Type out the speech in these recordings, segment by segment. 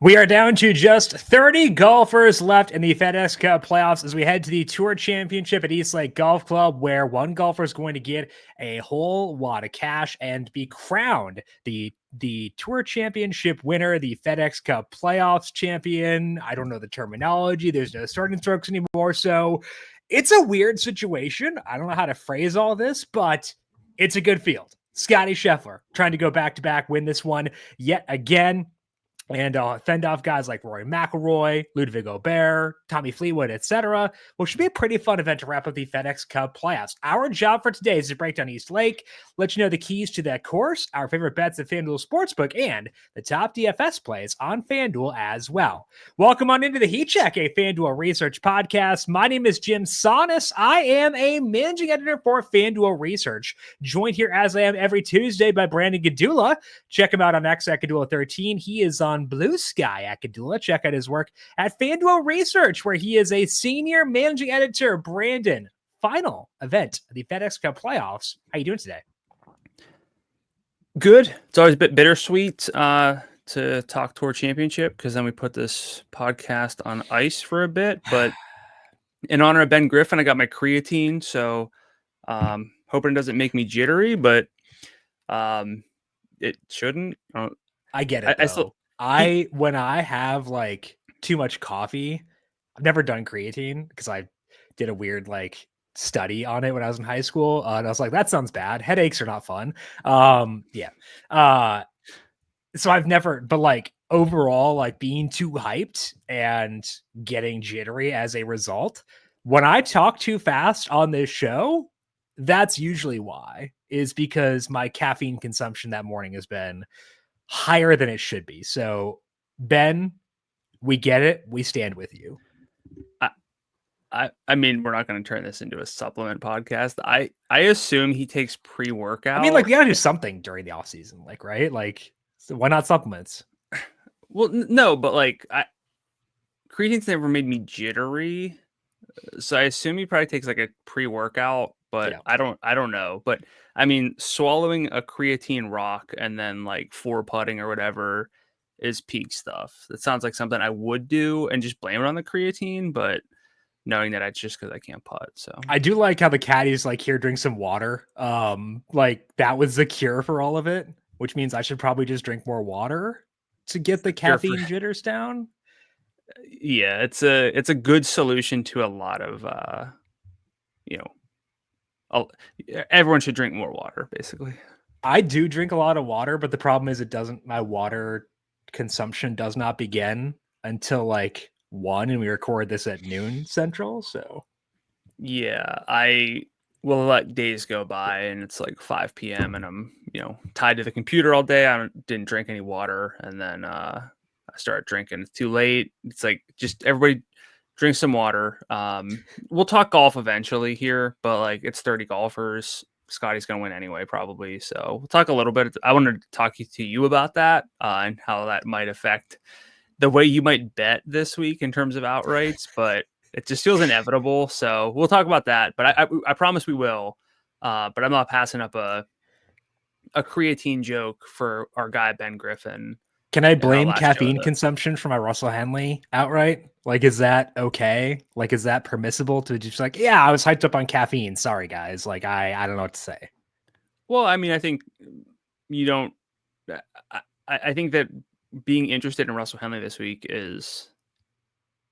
We are down to just 30 golfers left in the FedEx Cup playoffs as we head to the Tour Championship at East Lake Golf Club, where one golfer is going to get a whole lot of cash and be crowned the Tour Championship winner, the FedEx Cup playoffs champion. I don't know the terminology. There's no starting strokes anymore. So it's a weird situation. I don't know how to phrase all this, but it's a good field. Scotty Scheffler trying to go back-to-back, win this one yet again. And fend off guys like Rory McIlroy, Ludwig Aubert, Tommy Fleetwood, etc. Well, should be a pretty fun event to wrap up the FedEx Cup playoffs. Our job for today is to break down East Lake, let you know the keys to that course, our favorite bets at FanDuel Sportsbook, and the top DFS plays on FanDuel as well. Welcome on into the Heat Check, a FanDuel Research podcast. My name is Jim Sannes. I am a managing editor for FanDuel Research, joined here as I am every Tuesday by Brandon Gdula. Check him out on X at Gdula13. He is on Blue Sky at Gdula. Check out his work at FanDuel Research, where he is a senior managing editor. Brandon, final event of the FedEx Cup playoffs. How you doing today? Good. It's always a bit bittersweet to talk Tour Championship because then we put this podcast on ice for a bit. But in honor of Ben Griffin, I got my creatine, so hoping it doesn't make me jittery, but it shouldn't. I get it. When I have like too much coffee, I've never done creatine because I did a weird study on it when I was in high school. And I was like, that sounds bad. Headaches are not fun. So I've never, but overall, being too hyped and getting jittery as a result, when I talk too fast on this show, that's usually why, is because my caffeine consumption that morning has been higher than it should be. So Ben, we get it. We stand with you. I mean, we're not going to turn this into a supplement podcast. I assume he takes pre-workout. I mean, we got to do something during the off season, right? So why not supplements? Well, no, but creatine's never made me jittery. So I assume he probably takes a pre-workout, but yeah. I don't know. But I mean, swallowing a creatine rock and then four putting or whatever is peak stuff. That sounds like something I would do and just blame it on the creatine, but knowing that it's just because I can't putt. So I do like how the caddy's here, drink some water. That was the cure for all of it, which means I should probably just drink more water to get the caffeine jitters down. Yeah, it's a good solution to a lot of everyone should drink more water, basically. I do drink a lot of water, but the problem is my water consumption does not begin until 1, and we record this at noon Central. So yeah, I will let days go by and it's 5 p.m. and I'm tied to the computer all day. I didn't drink any water, and then I started drinking. It's too late. It's just everybody drink some water. We'll talk golf eventually here, but it's 30 golfers. Scotty's going to win anyway, probably. So we'll talk a little bit. I wanted to talk to you about that and how that might affect the way you might bet this week in terms of outrights, but it just feels inevitable. So we'll talk about that, but I promise we will. But I'm not passing up a creatine joke for our guy, Ben Griffin. Can I blame caffeine consumption for my Russell Henley outright? Is that okay? Is that permissible to just yeah, I was hyped up on caffeine. Sorry, guys. I don't know what to say. Well, I mean, I think you don't. I think that being interested in Russell Henley this week is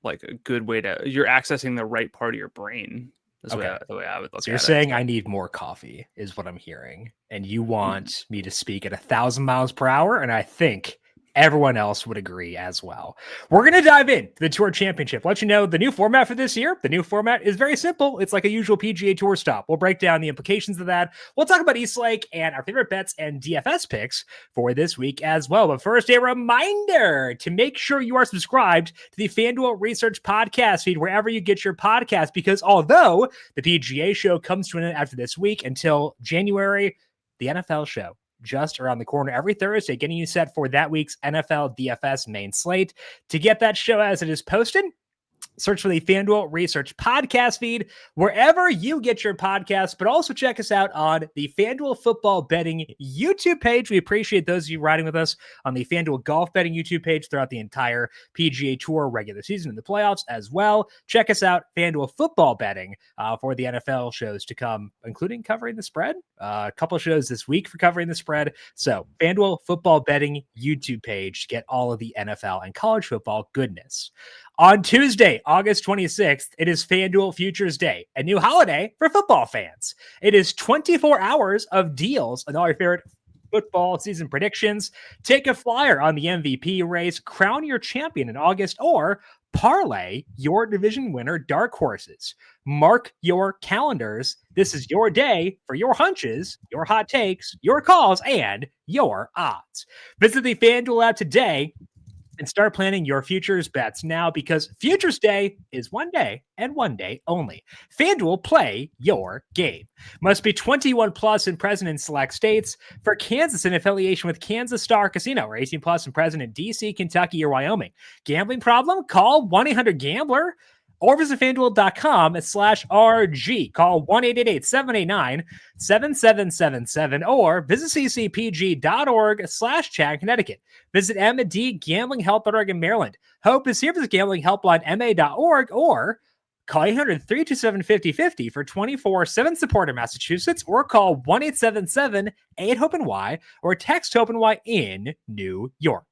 a good way to. You're accessing the right part of your brain. That's the way I would look at it. So you're saying I need more coffee, is what I'm hearing, and you want me to speak at 1,000 miles per hour, and I think everyone else would agree as well. We're going to dive into the Tour Championship. Let you know the new format for this year. The new format is very simple. It's like a usual PGA Tour stop. We'll break down the implications of that. We'll talk about East Lake and our favorite bets and DFS picks for this week as well. But first, a reminder to make sure you are subscribed to the FanDuel Research Podcast feed wherever you get your podcast, because although the PGA show comes to an end after this week until January, the NFL show just around the corner every Thursday, getting you set for that week's NFL DFS main slate. To get that show as it is posted, Search for the FanDuel Research Podcast feed wherever you get your podcasts, but also check us out on the FanDuel Football Betting YouTube page. We appreciate those of you riding with us on the FanDuel Golf Betting YouTube page throughout the entire PGA Tour regular season and the playoffs as well. Check us out, FanDuel Football Betting, for the NFL shows to come, including covering the spread. A couple shows this week for covering the spread. So FanDuel Football Betting YouTube page to get all of the NFL and college football goodness. On Tuesday, August 26th, it is FanDuel Futures Day, a new holiday for football fans. It is 24 hours of deals on all your favorite football season predictions. Take a flyer on the MVP race, crown your champion in August, or parlay your division winner dark horses. Mark your calendars. This is your day for your hunches, your hot takes, your calls, and your odds. Visit the FanDuel app today and start planning your futures bets now, because Futures Day is one day and one day only. FanDuel, play your game. Must be 21 plus and present in select states. For Kansas, in affiliation with Kansas Star Casino, or 18 plus and present in DC, Kentucky, or Wyoming. Gambling problem? Call 1-800-GAMBLER or visit FanDuel.com/RG. Call 1-888-789-7777 or visit ccpg.org/Chat, Connecticut. Visit M&D Gambling Help.org in Maryland. Hope is here for the Gambling Helpline, ma.org, or call 800-327-5050 for 24/7 support in Massachusetts, or call 1-877-8-HOPE-NY or text HOPE-NY in New York.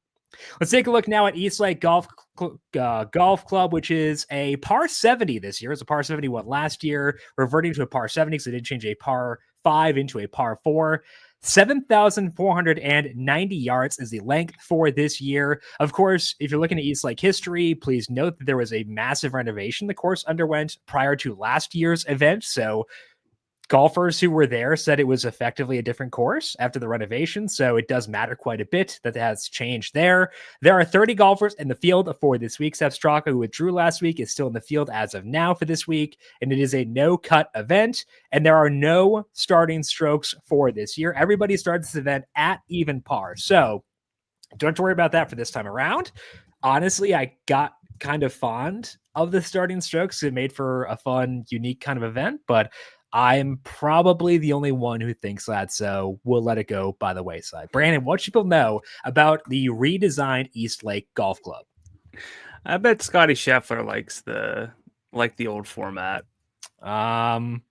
Let's take a look now at East Lake Golf Club, which is a par 70 this year. It's a par 71 last year, reverting to a par 70 because they did change a par 5 into a par 4. 7,490 yards is the length for this year. Of course, if you're looking at East Lake history, please note that there was a massive renovation the course underwent prior to last year's event. So golfers who were there said it was effectively a different course after the renovation. So it does matter quite a bit that has changed there. There are 30 golfers in the field for this week. Sepp Straka, who withdrew last week, is still in the field as of now for this week. And it is a no-cut event. And there are no starting strokes for this year. Everybody starts this event at even par. So don't have to worry about that for this time around. Honestly, I got kind of fond of the starting strokes. It made for a fun, unique kind of event, but I'm probably the only one who thinks that, so we'll let it go by the wayside. Brandon, what should people know about the redesigned East Lake Golf Club? I bet Scotty Scheffler likes the old format. I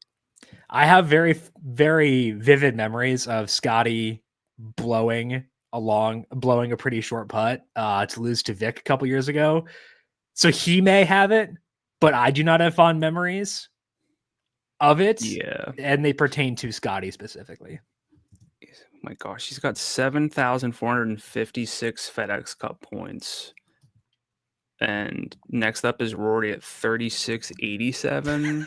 have very, very vivid memories of Scotty blowing a pretty short putt to lose to Vic a couple years ago. So he may have it, but I do not have fond memories of it. Yeah. And they pertain to Scotty specifically. Oh my gosh, he's got 7,456 FedEx Cup points. And next up is Rory at 3,687.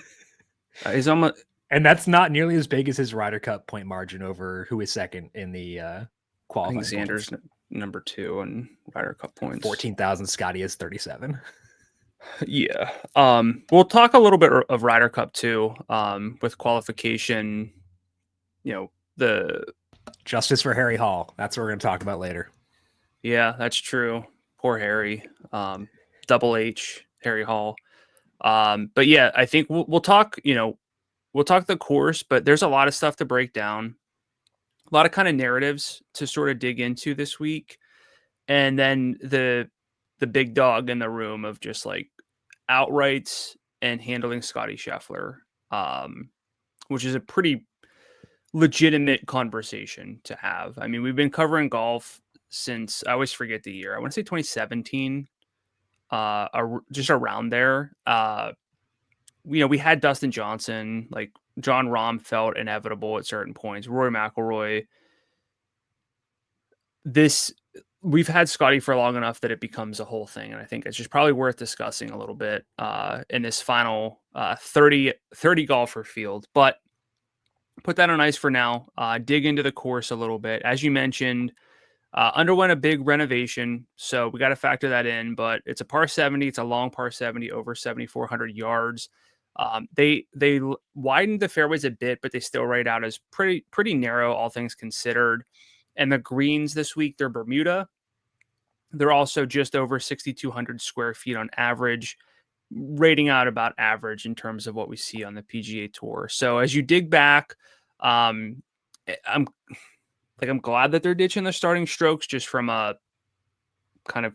He's almost, and that's not nearly as big as his Ryder Cup point margin over who is second in the qualifying. I think Xander's number 2 in Ryder Cup points. 14,000. Scotty is 37. Yeah. We'll talk a little bit of Ryder Cup too, with qualification, the justice for Harry Hall. That's what we're going to talk about later. Yeah, that's true. Poor Harry. Double H, Harry Hall. But yeah, I think we'll talk, we'll talk the course, but there's a lot of stuff to break down. A lot of kind of narratives to sort of dig into this week. And then the big dog in the room of just like outrights and handling Scotty Scheffler, which is a pretty legitimate conversation to have. I mean, we've been covering golf since, I always forget the year. I want to say 2017, just around there. We had Dustin Johnson, like John Rahm felt inevitable at certain points. Rory McIlroy. We've had Scotty for long enough that it becomes a whole thing. And I think it's just probably worth discussing a little bit in this final 30 golfer field. But put that on ice for now. Dig into the course a little bit. As you mentioned, underwent a big renovation. So we got to factor that in. But it's a par 70. It's a long par 70 over 7,400 yards. They widened the fairways a bit, but they still rate out as pretty narrow, all things considered. And the greens this week, they're Bermuda. They're also just over 6,200 square feet on average. rating out about average in terms of what we see on the PGA Tour. So as you dig back, I'm glad that they're ditching the starting strokes just from a kind of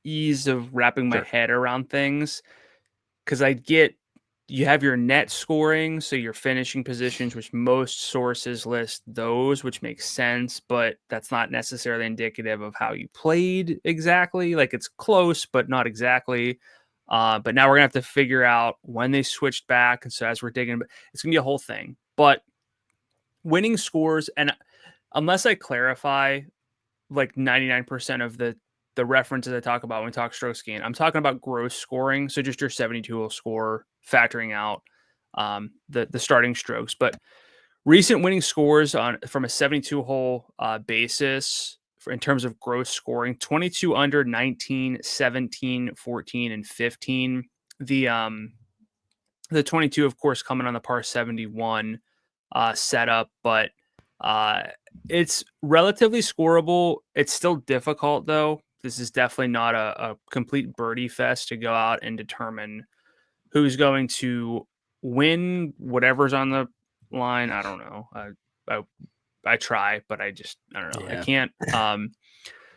ease of wrapping my head around things. Because you have your net scoring, so your finishing positions, which most sources list those, which makes sense, but that's not necessarily indicative of how you played exactly. Like it's close, but not exactly. But now we're gonna have to figure out when they switched back. And so as we're digging, it's gonna be a whole thing. But winning scores, and unless I clarify, like 99% of the references I talk about when we talk strokes gained, I'm talking about gross scoring. So just your 72-hole score, factoring out the starting strokes. But recent winning scores from a 72-hole basis in terms of gross scoring: 22 under, 19, 17, 14, and 15. The 22, of course, coming on the par 71 setup, but it's relatively scoreable. It's still difficult, though. This is definitely not a complete birdie fest to go out and determine who's going to win whatever's on the line. I don't know. I try, but I don't know. Yeah. I can't.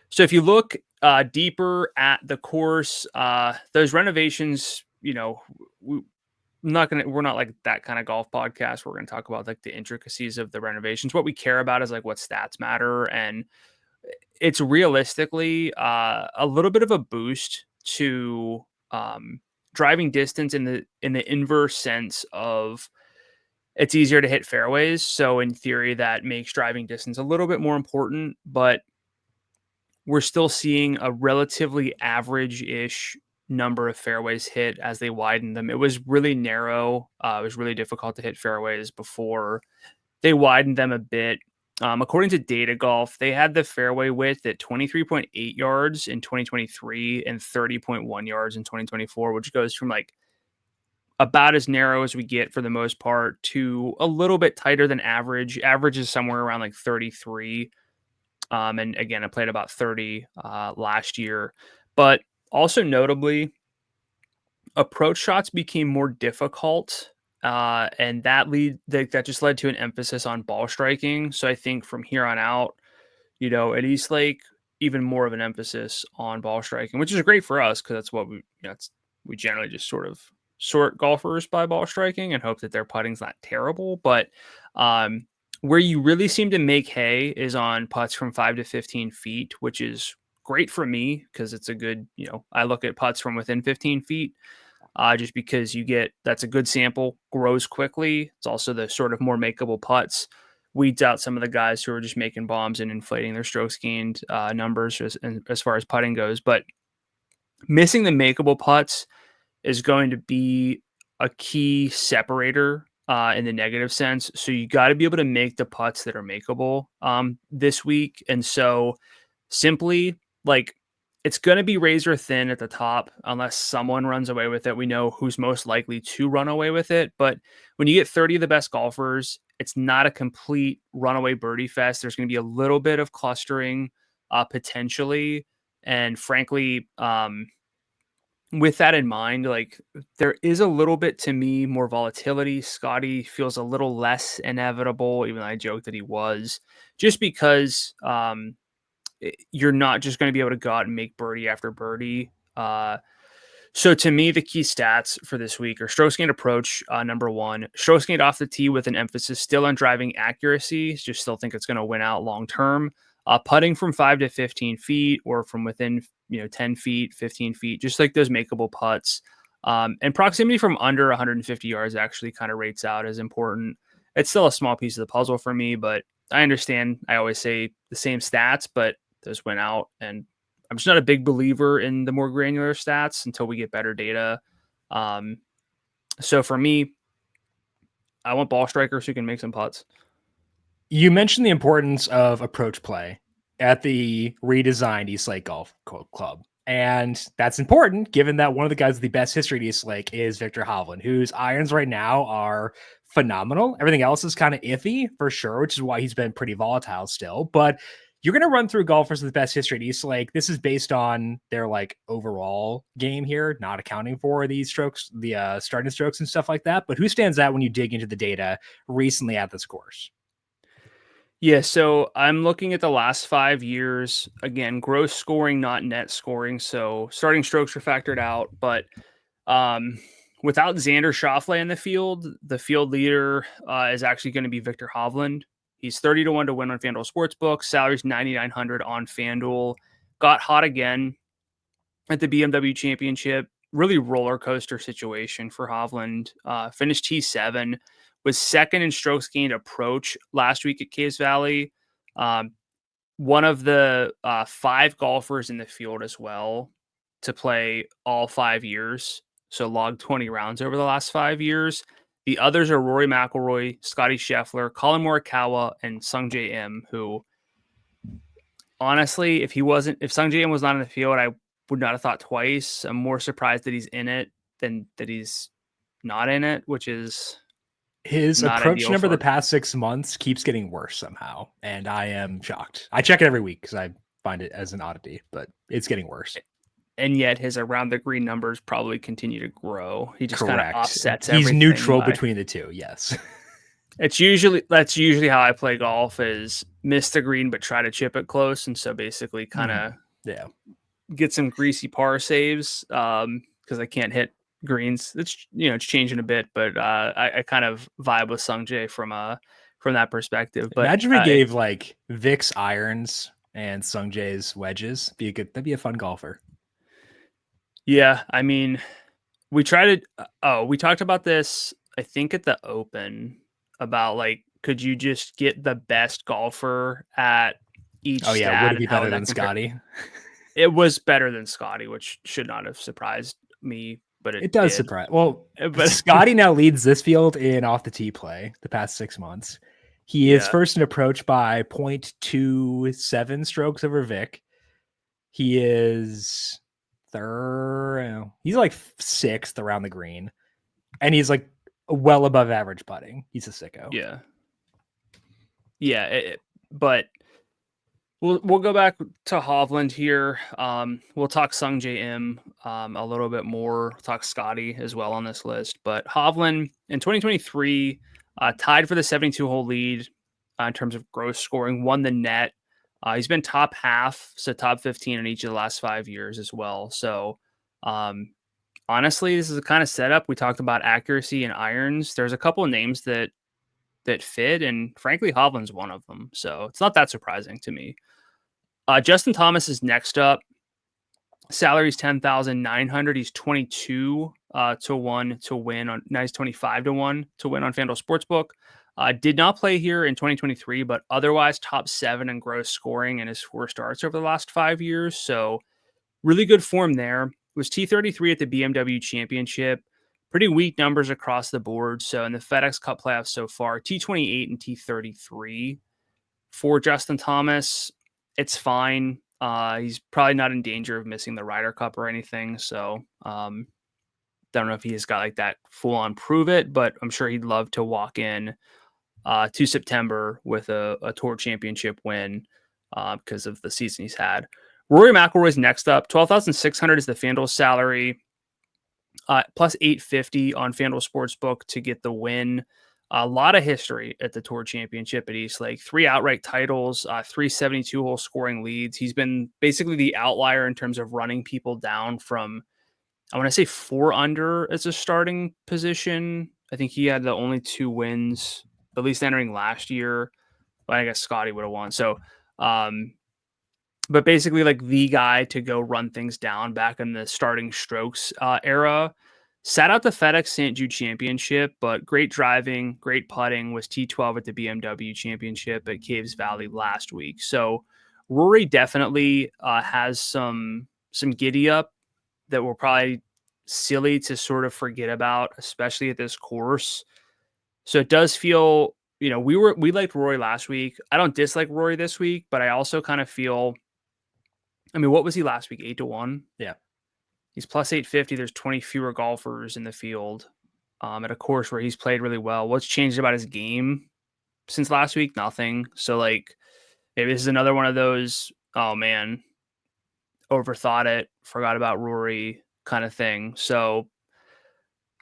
So if you look deeper at the course, those renovations, we're not like that kind of golf podcast. We're going to talk about like the intricacies of the renovations. What we care about is like what stats matter, and it's realistically a little bit of a boost to driving distance in the inverse sense of it's easier to hit fairways. So in theory, that makes driving distance a little bit more important, but we're still seeing a relatively average-ish number of fairways hit as they widen them. It was really narrow. It was really difficult to hit fairways before they widened them a bit. According to Data Golf, they had the fairway width at 23.8 yards in 2023 and 30.1 yards in 2024, which goes from like about as narrow as we get for the most part to a little bit tighter than average. Average is somewhere around like 33. And again, I played about 30 last year. But also notably, approach shots became more difficult. And that just led to an emphasis on ball striking. So I think from here on out, at East Lake, even more of an emphasis on ball striking, which is great for us because that's what we generally just sort of sort golfers by ball striking and hope that their putting's not terrible. But where you really seem to make hay is on putts from 5 to 15 feet, which is great for me because it's a good, I look at putts from within 15 feet. Just because that's a good sample, grows quickly. It's also the sort of more makeable putts, weeds out some of the guys who are just making bombs and inflating their strokes gained numbers as far as putting goes. But missing the makeable putts is going to be a key separator in the negative sense. So you got to be able to make the putts that are makeable this week. And so simply it's going to be razor thin at the top unless someone runs away with it. We know who's most likely to run away with it. But when you get 30 of the best golfers, it's not a complete runaway birdie fest. There's going to be a little bit of clustering potentially. And frankly, with that in mind, there is a little bit to me more volatility. Scotty feels a little less inevitable, even though I joked that he was, just because you're not just going to be able to go out and make birdie after birdie. So to me, the key stats for this week are strokes gained approach, number one, strokes gained off the tee with an emphasis still on driving accuracy. Just still think it's going to win out long term. Putting from 5 to 15 feet or from within 10 feet, 15 feet, just like those makeable putts. And proximity from under 150 yards actually kind of rates out as important. It's still a small piece of the puzzle for me, but I understand. I always say the same stats, but those went out, and I'm just not a big believer in the more granular stats until we get better data. So for me, I want ball strikers who can make some putts. You mentioned the importance of approach play at the redesigned East Lake Golf Club. And that's important given that one of the guys with the best history at East Lake is Victor Hovland, whose irons right now are phenomenal. Everything else is kind of iffy for sure, which is why he's been pretty volatile still. But you're going to run through golfers with the best history at East Lake. This is based on their like overall game here, not accounting for these strokes, the starting strokes and stuff like that. But who stands out when you dig into the data recently at this course? Yeah, so I'm looking at the last 5 years. Again, gross scoring, not net scoring. So starting strokes are factored out, but without Xander Schauffele in the field leader is actually going to be Victor Hovland. He's 30-1 to win on FanDuel Sportsbook. Salary's 9,900 on FanDuel. Got hot again at the BMW Championship. Really roller coaster situation for Hovland. Finished T7. Was second in strokes gained approach last week at Caves Valley. One of the 5 golfers in the field as well to play all 5 years. So logged 20 rounds over the last 5 years. The others are Rory McIlroy, Scotty Scheffler, Colin Morikawa, and Sungjae Im, who honestly, if Sungjae Im was not in the field, I would not have thought twice. I'm more surprised that he's in it than that he's not in it, which is his approach number the past 6 months keeps getting worse somehow. And I am shocked. I check it every week because I find it as an oddity, but it's getting worse. And yet his around the green numbers probably continue to grow. He just kind of offsets everything. He's neutral between the two. Yes. That's usually how I play golf is miss the green, but try to chip it close. And so basically kind of get some greasy par saves because I can't hit greens. It's changing a bit, but I kind of vibe with Sungjae from that perspective. But imagine we gave like Vic's irons and Sungjae's wedges. That'd be a fun golfer. Yeah, I mean, we talked about this, I think at the Open about like, could you just get the best golfer at each stat? Oh yeah, would it be better than Scotty? It was better than Scotty, which should not have surprised me, but it does surprise. Well, but Scotty now leads this field in off the tee play the past 6 months. He is first in approach by 0.27 strokes over Vic. He is third. He's like 6th around the green, and he's like well above average putting. He's a sicko. But we'll go back to Hovland here. We'll talk Sungjae Im a little bit more. We'll talk Scotty as well on this list. But Hovland in 2023 tied for the 72-hole lead in terms of gross scoring. Won the net. He's been top half, so top 15 in each of the last 5 years as well. So, honestly, this is the kind of setup. We talked about accuracy and irons. There's a couple of names that fit, and frankly, Hovland's one of them. So it's not that surprising to me. Justin Thomas is next up. Salary's 10,900. He's 22 to 1 to win on. Now he's 25 to 1 to win on FanDuel Sportsbook. Did not play here in 2023, but otherwise top 7 in gross scoring in his 4 starts over the last 5 years. So really good form there. Was T33 at the BMW Championship. Pretty weak numbers across the board. So in the FedEx Cup playoffs so far, T28 and T33 for Justin Thomas. It's fine. He's probably not in danger of missing the Ryder Cup or anything. So don't know if he's got like that full on prove it, but I'm sure he'd love to walk in to September with a Tour Championship win because of the season he's had. Rory McIlroy's next up. 12,600 is the FanDuel salary. Plus 850 on FanDuel Sportsbook to get the win. A lot of history at the Tour Championship at East Lake. 3 outright titles, 3 72-hole scoring leads. He's been basically the outlier in terms of running people down from, I want to say 4 under as a starting position. I think he had the only 2 wins, at least entering last year. But I guess Scotty would have won. So, but basically like the guy to go run things down back in the starting strokes era. Sat out the FedEx St. Jude Championship, but great driving, great putting, was T12 at the BMW Championship at Caves Valley last week. So Rory definitely has some giddy up that will probably silly to sort of forget about, especially at this course. So it does feel, we liked Rory last week. I don't dislike Rory this week, but I also kind of feel, what was he last week? 8 to 1? Yeah. He's plus 850. There's 20 fewer golfers in the field at a course where he's played really well. What's changed about his game since last week? Nothing. So maybe this is another one of those, oh man, overthought it, forgot about Rory kind of thing. So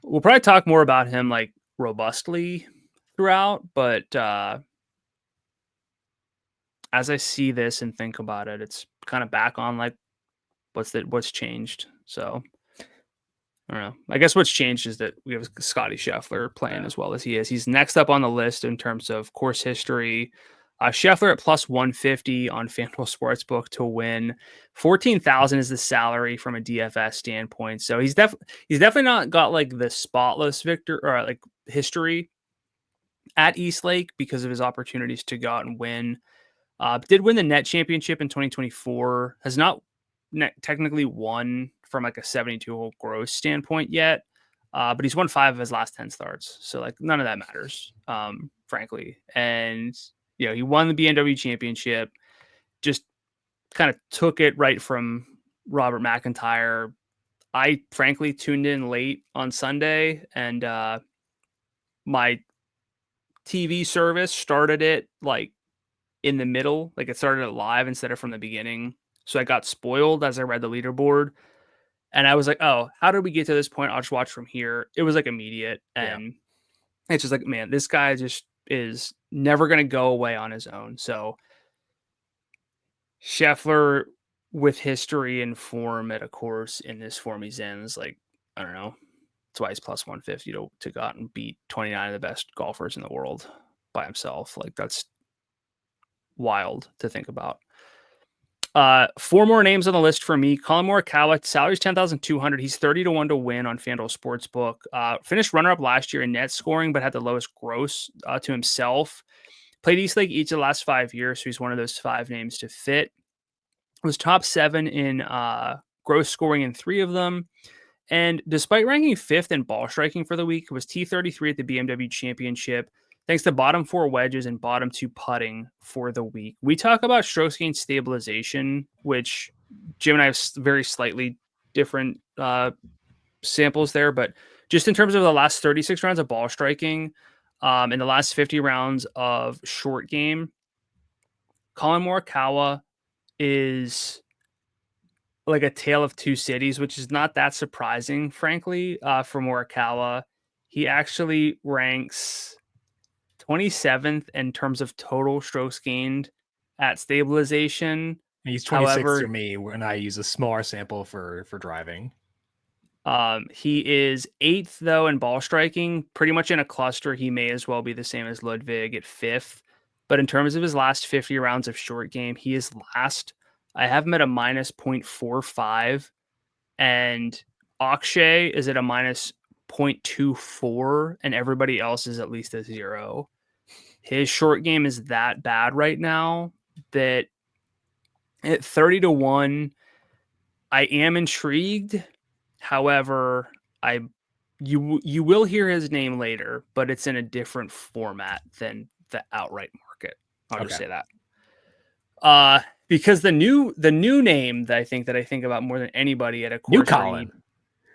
we'll probably talk more about him like robustly throughout, but as I see this and think about it, it's kind of back on like what's changed. So I don't know. I guess what's changed is that we have Scotty Scheffler playing as well as he is. He's next up on the list in terms of course history. Scheffler at plus 150 on FanDuel Sportsbook to win. 14,000 is the salary from a DFS standpoint. So he's definitely not got like the spotless victor or like history at Eastlake because of his opportunities to go out and win. Did win the net championship in 2024. Has not technically won from like a 72-hole gross standpoint yet, but he's won 5 of his last 10 starts. So like none of that matters, frankly. And he won the BMW championship, just kind of took it right from Robert McIntyre. I frankly tuned in late on Sunday, and my TV service started it like in the middle, like it started it live instead of from the beginning. So I got spoiled as I read the leaderboard. And I was like, oh, how did we get to this point? I'll just watch from here. It was like immediate. And it's just like, man, this guy just is never going to go away on his own. So Scheffler with history and form at a course in this form he's in is like, I don't know. That's why he's plus 150 to go out and beat 29 of the best golfers in the world by himself. Like that's wild to think about. 4 more names on the list for me. Collin Morikawa, salary's 10,200. He's 30-1 to win on FanDuel Sportsbook. Finished runner-up last year in net scoring, but had the lowest gross to himself. Played Eastlake each of the last 5 years, so he's one of those 5 names to fit. Was top 7 in gross scoring in 3 of them. And despite ranking 5th in ball striking for the week, was T33 at the BMW Championship, thanks to bottom 4 wedges and bottom 2 putting for the week. We talk about strokes gain stabilization, which Jim and I have very slightly different samples there, but just in terms of the last 36 rounds of ball striking, in the last 50 rounds of short game, Collin Morikawa is like a tale of 2 cities, which is not that surprising, frankly, for Morikawa. He actually ranks 27th in terms of total strokes gained at stabilization. He's 26th for me when I use a smaller sample for driving. He is 8th though in ball striking, pretty much in a cluster. He may as well be the same as Ludwig at 5th. But in terms of his last 50 rounds of short game, he is last. I have him at a minus 0.45, and Akshay is at a minus 0.24, and everybody else is at least a 0. His short game is that bad right now that at 30-1, I am intrigued. However, you will hear his name later, but it's in a different format than the outright market. I'll just say that. Because the new name that I think about more than anybody at a course, new Colin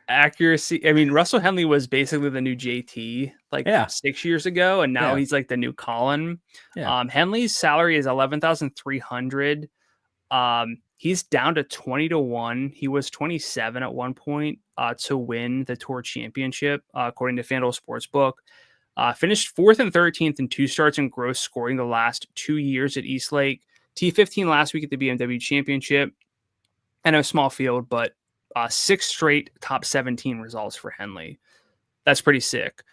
accuracy. I mean, Russell Henley was basically the new JT 6 years ago, and now he's like the new Colin. Henley's salary is 11,300. He's down to 20-1. He was 27 at one point to win the Tour Championship, according to FanDuel Sportsbook. Finished 4th and 13th in 2 starts in gross scoring the last 2 years at Eastlake. T15 last week at the BMW Championship. And a small field, but 6 straight top 17 results for Henley. That's pretty sick.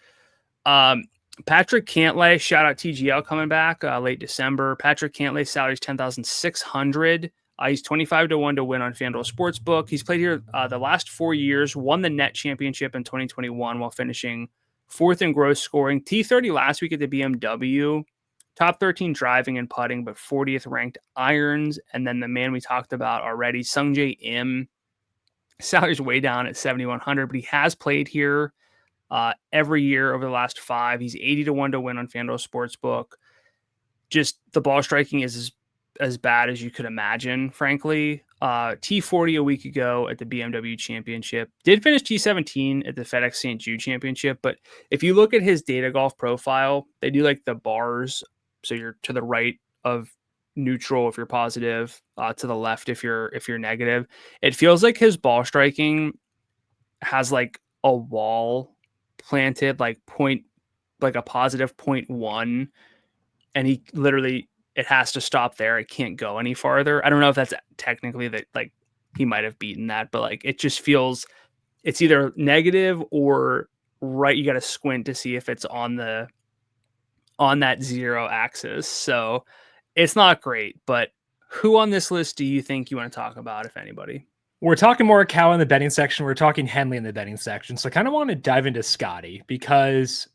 Patrick Cantlay, shout out TGL coming back late December. Patrick Cantlay's salary is 10,600. He's 25-1 to win on FanDuel Sportsbook. He's played here the last 4 years, won the net championship in 2021 while finishing 4th in gross scoring. T30 last week at the BMW. Top 13 driving and putting, but 40th ranked irons. And then the man we talked about already, Sungjae Im. Salary's way down at 7,100, but he has played here every year over the last 5. He's 80-1 to win on FanDuel Sportsbook. Just the ball striking is as bad as you could imagine, frankly. T40 a week ago at the BMW Championship. Did finish T17 at the FedEx St. Jude Championship, but if you look at his data golf profile, they do like the bars, so you're to the right of neutral if you're positive, to the left if you're negative. It feels like his ball striking has like a wall planted, like a positive 0.1, and he literally, it has to stop there. It can't go any farther. I don't know if that's technically that, like, he might have beaten that, but like it just feels it's either negative or right. You got to squint to see if it's on that 0 axis. So it's not great, but who on this list do you think you want to talk about, if anybody? We're talking Morikawa in the betting section. We're talking Henley in the betting section. So I kind of want to dive into Scotty because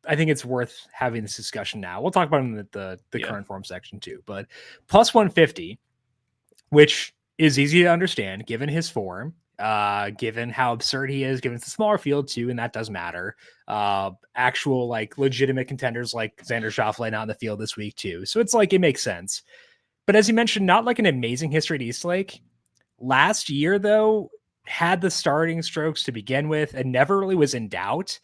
I think it's worth having this discussion now. We'll talk about him in the current form section too, but plus 150, which is easy to understand given his form, given how absurd he is, given it's a smaller field too, and that does matter. Actual like legitimate contenders like Xander Schauffele not in the field this week too. So it's like, it makes sense. But as you mentioned, not like an amazing history at Eastlake. Last year, though, had the starting strokes to begin with and never really was in doubt.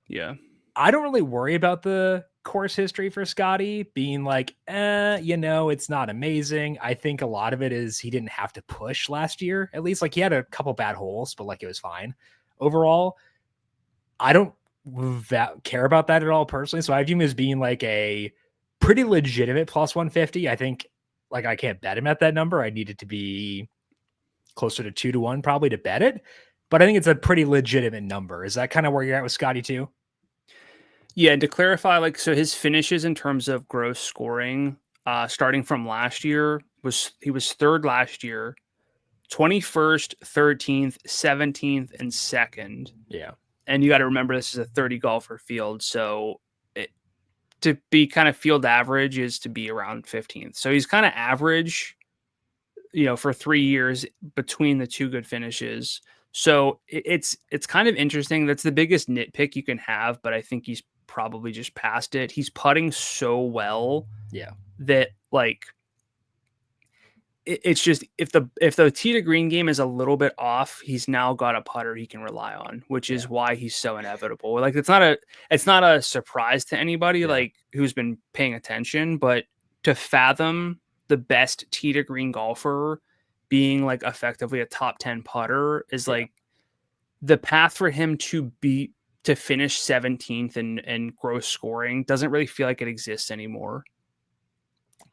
Yeah. I don't really worry about the course history for Scotty being like, it's not amazing. I think a lot of it is he didn't have to push last year, at least. Like, he had a couple bad holes, but like it was fine. Overall, I don't care about that at all personally. So I view him as being like a pretty legitimate plus 150. I think like I can't bet him at that number. I need it to be closer to 2-1 probably to bet it, but I think it's a pretty legitimate number. Is that kind of where you're at with Scotty too? Yeah. And to clarify, like, so his finishes in terms of gross scoring, starting from last year he was third last year, 21st, 13th, 17th, and 2nd. Yeah. And you got to remember this is a 30 golfer field. So to be kind of field average is to be around 15th. So he's kind of average, for 3 years between the two good finishes. So it's kind of interesting. That's the biggest nitpick you can have, but I think he's probably just past it. He's putting so well, that like it's just if the tee to green game is a little bit off, he's now got a putter he can rely on, which is why he's so inevitable. Like it's not a surprise to anybody like who's been paying attention, but to fathom the best tee to green golfer being like effectively a top 10 putter is like the path for him to finish 17th and gross scoring doesn't really feel like it exists anymore.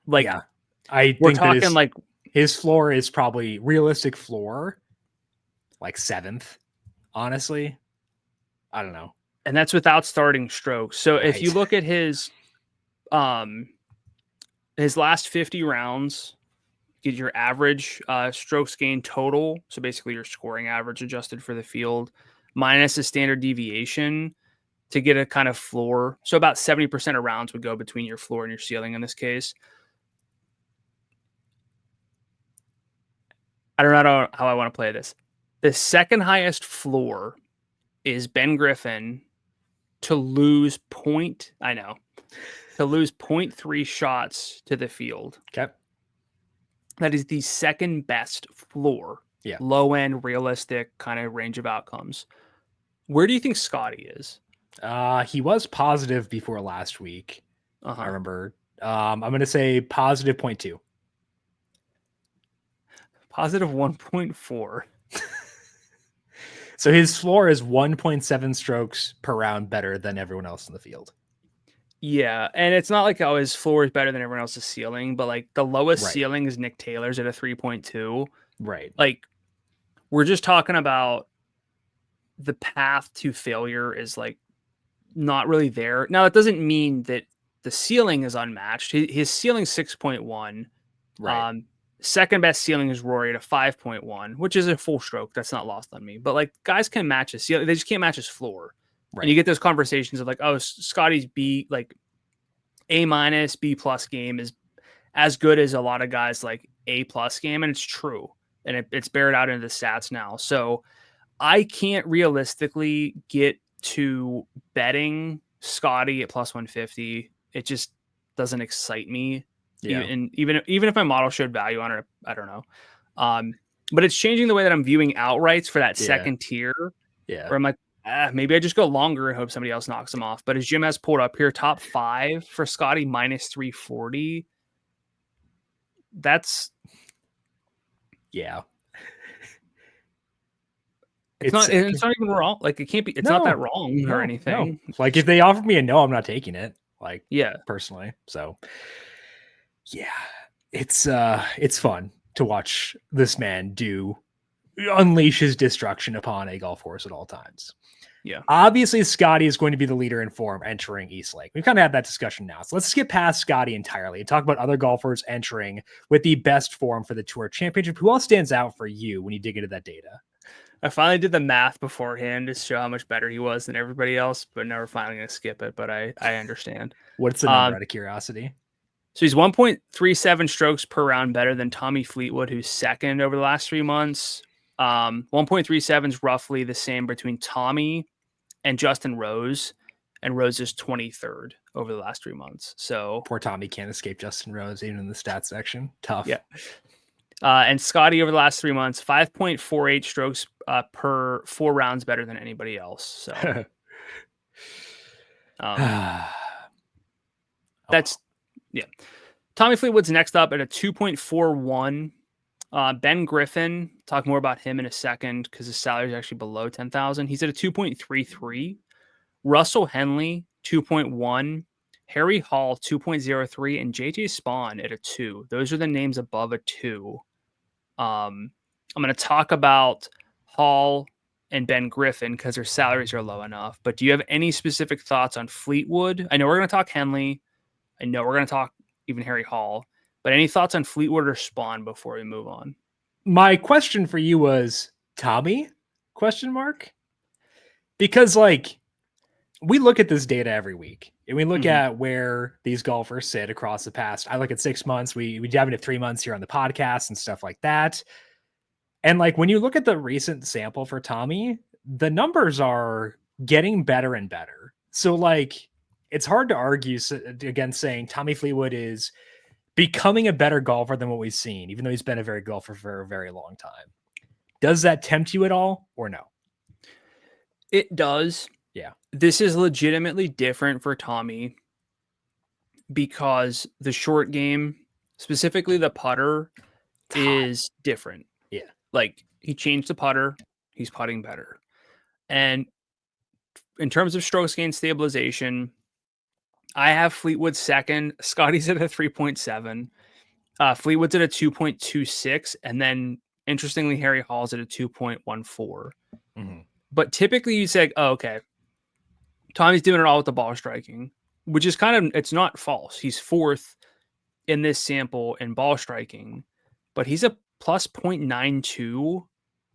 Like, we're talking like his floor is probably realistic floor, like 7th, honestly. I don't know. And that's without starting strokes. So if you look at his last 50 rounds, get your average strokes gained total. So basically your scoring average adjusted for the field minus a standard deviation to get a kind of floor. So about 70% of rounds would go between your floor and your ceiling in this case. I don't know how I want to play this. The second highest floor is Ben Griffin to lose 0.3 shots to the field. Okay. That is the second best floor. Yeah. Low end, realistic kind of range of outcomes. Where do you think Scotty is? He was positive before last week. I remember. I'm going to say positive 0.2. Positive 1.4. So his floor is 1.7 strokes per round better than everyone else in the field. Yeah, and it's not like his floor is better than everyone else's ceiling, but like the lowest ceiling is Nick Taylor's at a 3.2. Right. Like we're just talking about the path to failure is like not really there. Now, that doesn't mean that the ceiling is unmatched. His ceiling 6.1. Right. Second best ceiling is Rory at a 5.1, which is a full stroke. That's not lost on me. But like guys can match his ceiling. They just can't match his floor. Right. And you get those conversations of like, oh, Scotty's A- B+ game is as good as a lot of guys like A+ game. And it's true. And it's bared out into the stats now. So I can't realistically get to betting Scotty at plus 150. It just doesn't excite me. Yeah. And even if my model showed value on it, I don't know. But it's changing the way that I'm viewing outrights for that second tier. Yeah. Where I'm like, maybe I just go longer and hope somebody else knocks them off. But as Jim has pulled up here, top 5 for Scotty minus 340. that's yeah. It's not even wrong. Like, it can't be. It's not that wrong or anything. No. Like, if they offered me a no, I'm not taking it. Like, yeah, personally. So, yeah, it's fun to watch this man unleash his destruction upon a golf course at all times. Yeah. Obviously, Scotty is going to be the leader in form entering East Lake. We've kind of had that discussion now. So let's skip past Scotty entirely and talk about other golfers entering with the best form for the Tour Championship. Who else stands out for you when you dig into that data? I finally did the math beforehand to show how much better he was than everybody else, but now we're finally going to skip it. But I understand. What's the number out of curiosity? So he's 1.37 strokes per round better than Tommy Fleetwood, who's second over the last 3 months. 1.37 is roughly the same between Tommy and Justin Rose, and Rose is 23rd over the last 3 months. So poor Tommy can't escape Justin Rose even in the stats section. Tough. Yeah. And Scotty over the last 3 months, 5.48 strokes per 4 rounds better than anybody else. So that's, yeah. Tommy Fleetwood's next up at a 2.41. Ben Griffin, talk more about him in a second because his salary is actually below 10,000. He's at a 2.33. Russell Henley, 2.1. Harry Hall, 2.03. And JJ Spawn at a 2. Those are the names above a 2. I'm going to talk about Hall and Ben Griffin because their salaries are low enough. But do you have any specific thoughts on Fleetwood? I know we're going to talk Henley. I know we're going to talk even Harry Hall. But any thoughts on Fleetwood or Spawn before we move on? My question for you was Tommy? ? Because, like, we look at this data every week and we look at where these golfers sit across the past. I look at 6 months. We dive into 3 months here on the podcast and stuff like that. And, like, when you look at the recent sample for Tommy, the numbers are getting better and better. So, like, it's hard to argue against saying Tommy Fleetwood is becoming a better golfer than what we've seen, even though he's been a very golfer for a very long time. Does that tempt you at all or no? It does. Yeah. This is legitimately different for Tommy because the short game, specifically the putter, is different. Yeah. Like, he changed the putter. He's putting better. And in terms of strokes gain stabilization, I have Fleetwood second. Scotty's at a 3.7. Fleetwood's at a 2.26. And then, interestingly, Harry Hall's at a 2.14. Mm-hmm. But typically you say, oh, okay, Tommy's doing it all with the ball striking, which is kind of, it's not false. He's fourth in this sample in ball striking, but he's a plus 0.92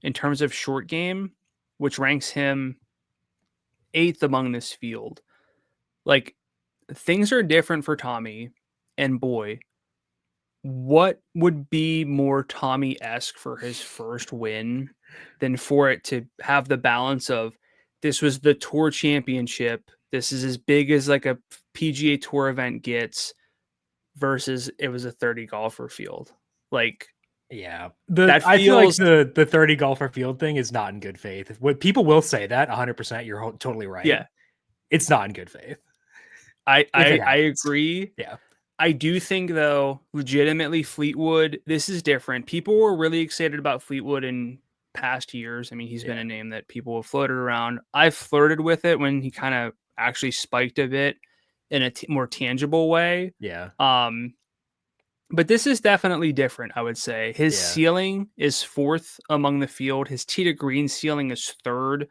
in terms of short game, which ranks him 8th among this field. Like, things are different for Tommy, and boy, what would be more Tommy-esque for his first win than for it to have the balance of this was the Tour Championship, this is as big as like a PGA Tour event gets, versus it was a 30 golfer field. Like, yeah, I feel like the 30 golfer field thing is not in good faith. What people will say that 100%, you're totally right. Yeah, it's not in good faith. I agree. Yeah. I do think, though, legitimately Fleetwood, this is different. People were really excited about Fleetwood in past years. I mean, he's been a name that people have floated around. I've flirted with it when he kind of actually spiked a bit in a more tangible way. Yeah. But this is definitely different, I would say. His ceiling is 4th among the field. His tee to green ceiling is 3rd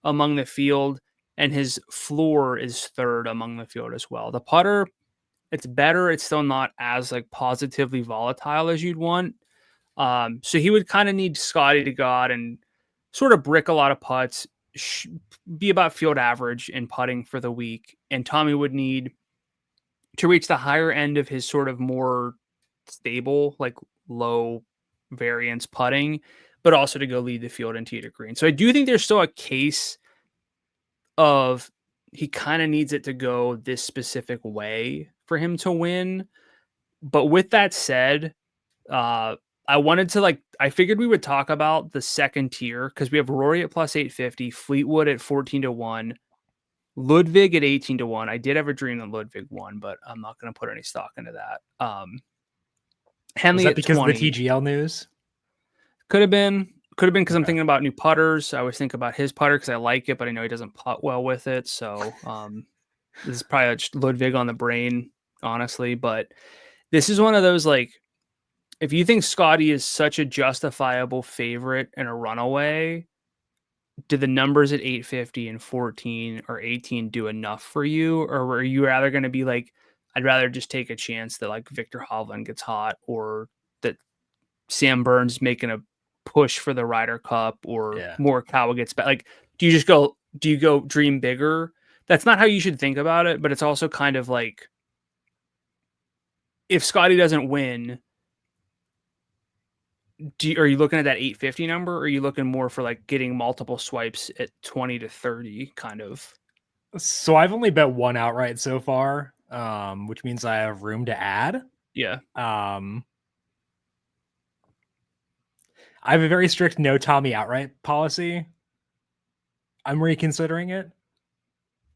among the field. And his floor is 3rd among the field as well. The putter, it's better. It's still not as like positively volatile as you'd want. So he would kind of need Scotty to go out and sort of brick a lot of putts, be about field average in putting for the week. And Tommy would need to reach the higher end of his sort of more stable, like low variance putting, but also to go lead the field in tee to green. So I do think there's still a case of he kind of needs it to go this specific way for him to win. But with that said, I wanted to I figured we would talk about the second tier because we have Rory at plus 850, Fleetwood at 14-1, Ludwig at 18-1. I did have a dream that Ludwig won, but I'm not going to put any stock into that. Henley that at because 20. of the TGL news? Could have been because I'm thinking about new putters. I always think about his putter because I like it, but I know he doesn't putt well with it. So this is probably just Ludwig on the brain, honestly. But this is one of those, like, if you think Scotty is such a justifiable favorite and a runaway, do the numbers at 850 and 14 or 18 do enough for you? Or are you rather going to be like, I'd rather just take a chance that like Victor Hovland gets hot, or that Sam Burns making a push for the Ryder Cup, or Morikawa gets back? Like, do you go dream bigger? That's not how you should think about it, but it's also kind of like, if Scotty doesn't win, are you looking at that 850 number, or are you looking more for like getting multiple swipes at 20 to 30 kind of? So I've only bet one outright so far, which means I have room to add. Yeah. I have a very strict no Tommy outright policy. I'm reconsidering it.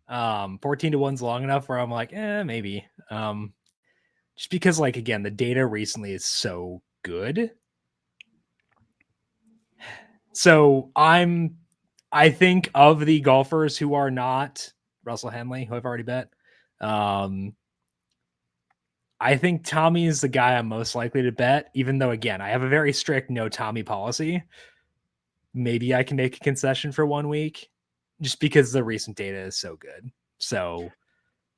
14 to 1's long enough where I'm like, maybe. Just because, like, again, the data recently is so good. So I think of the golfers who are not Russell Henley, who I've already bet, I think Tommy is the guy I'm most likely to bet, even though, again, I have a very strict no Tommy policy. Maybe I can make a concession for 1 week just because the recent data is so good. So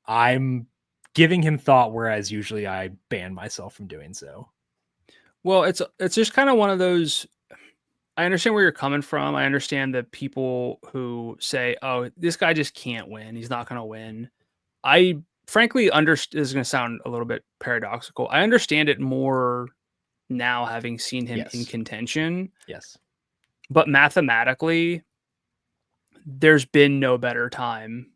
I'm giving him thought, whereas usually I ban myself from doing so. Well, it's just kind of one of those. I understand where you're coming from. I understand the people who say, oh, this guy just can't win. He's not going to win. I frankly this is going to sound a little bit paradoxical. I understand it more now, having seen him in contention. Yes. But mathematically, there's been no better time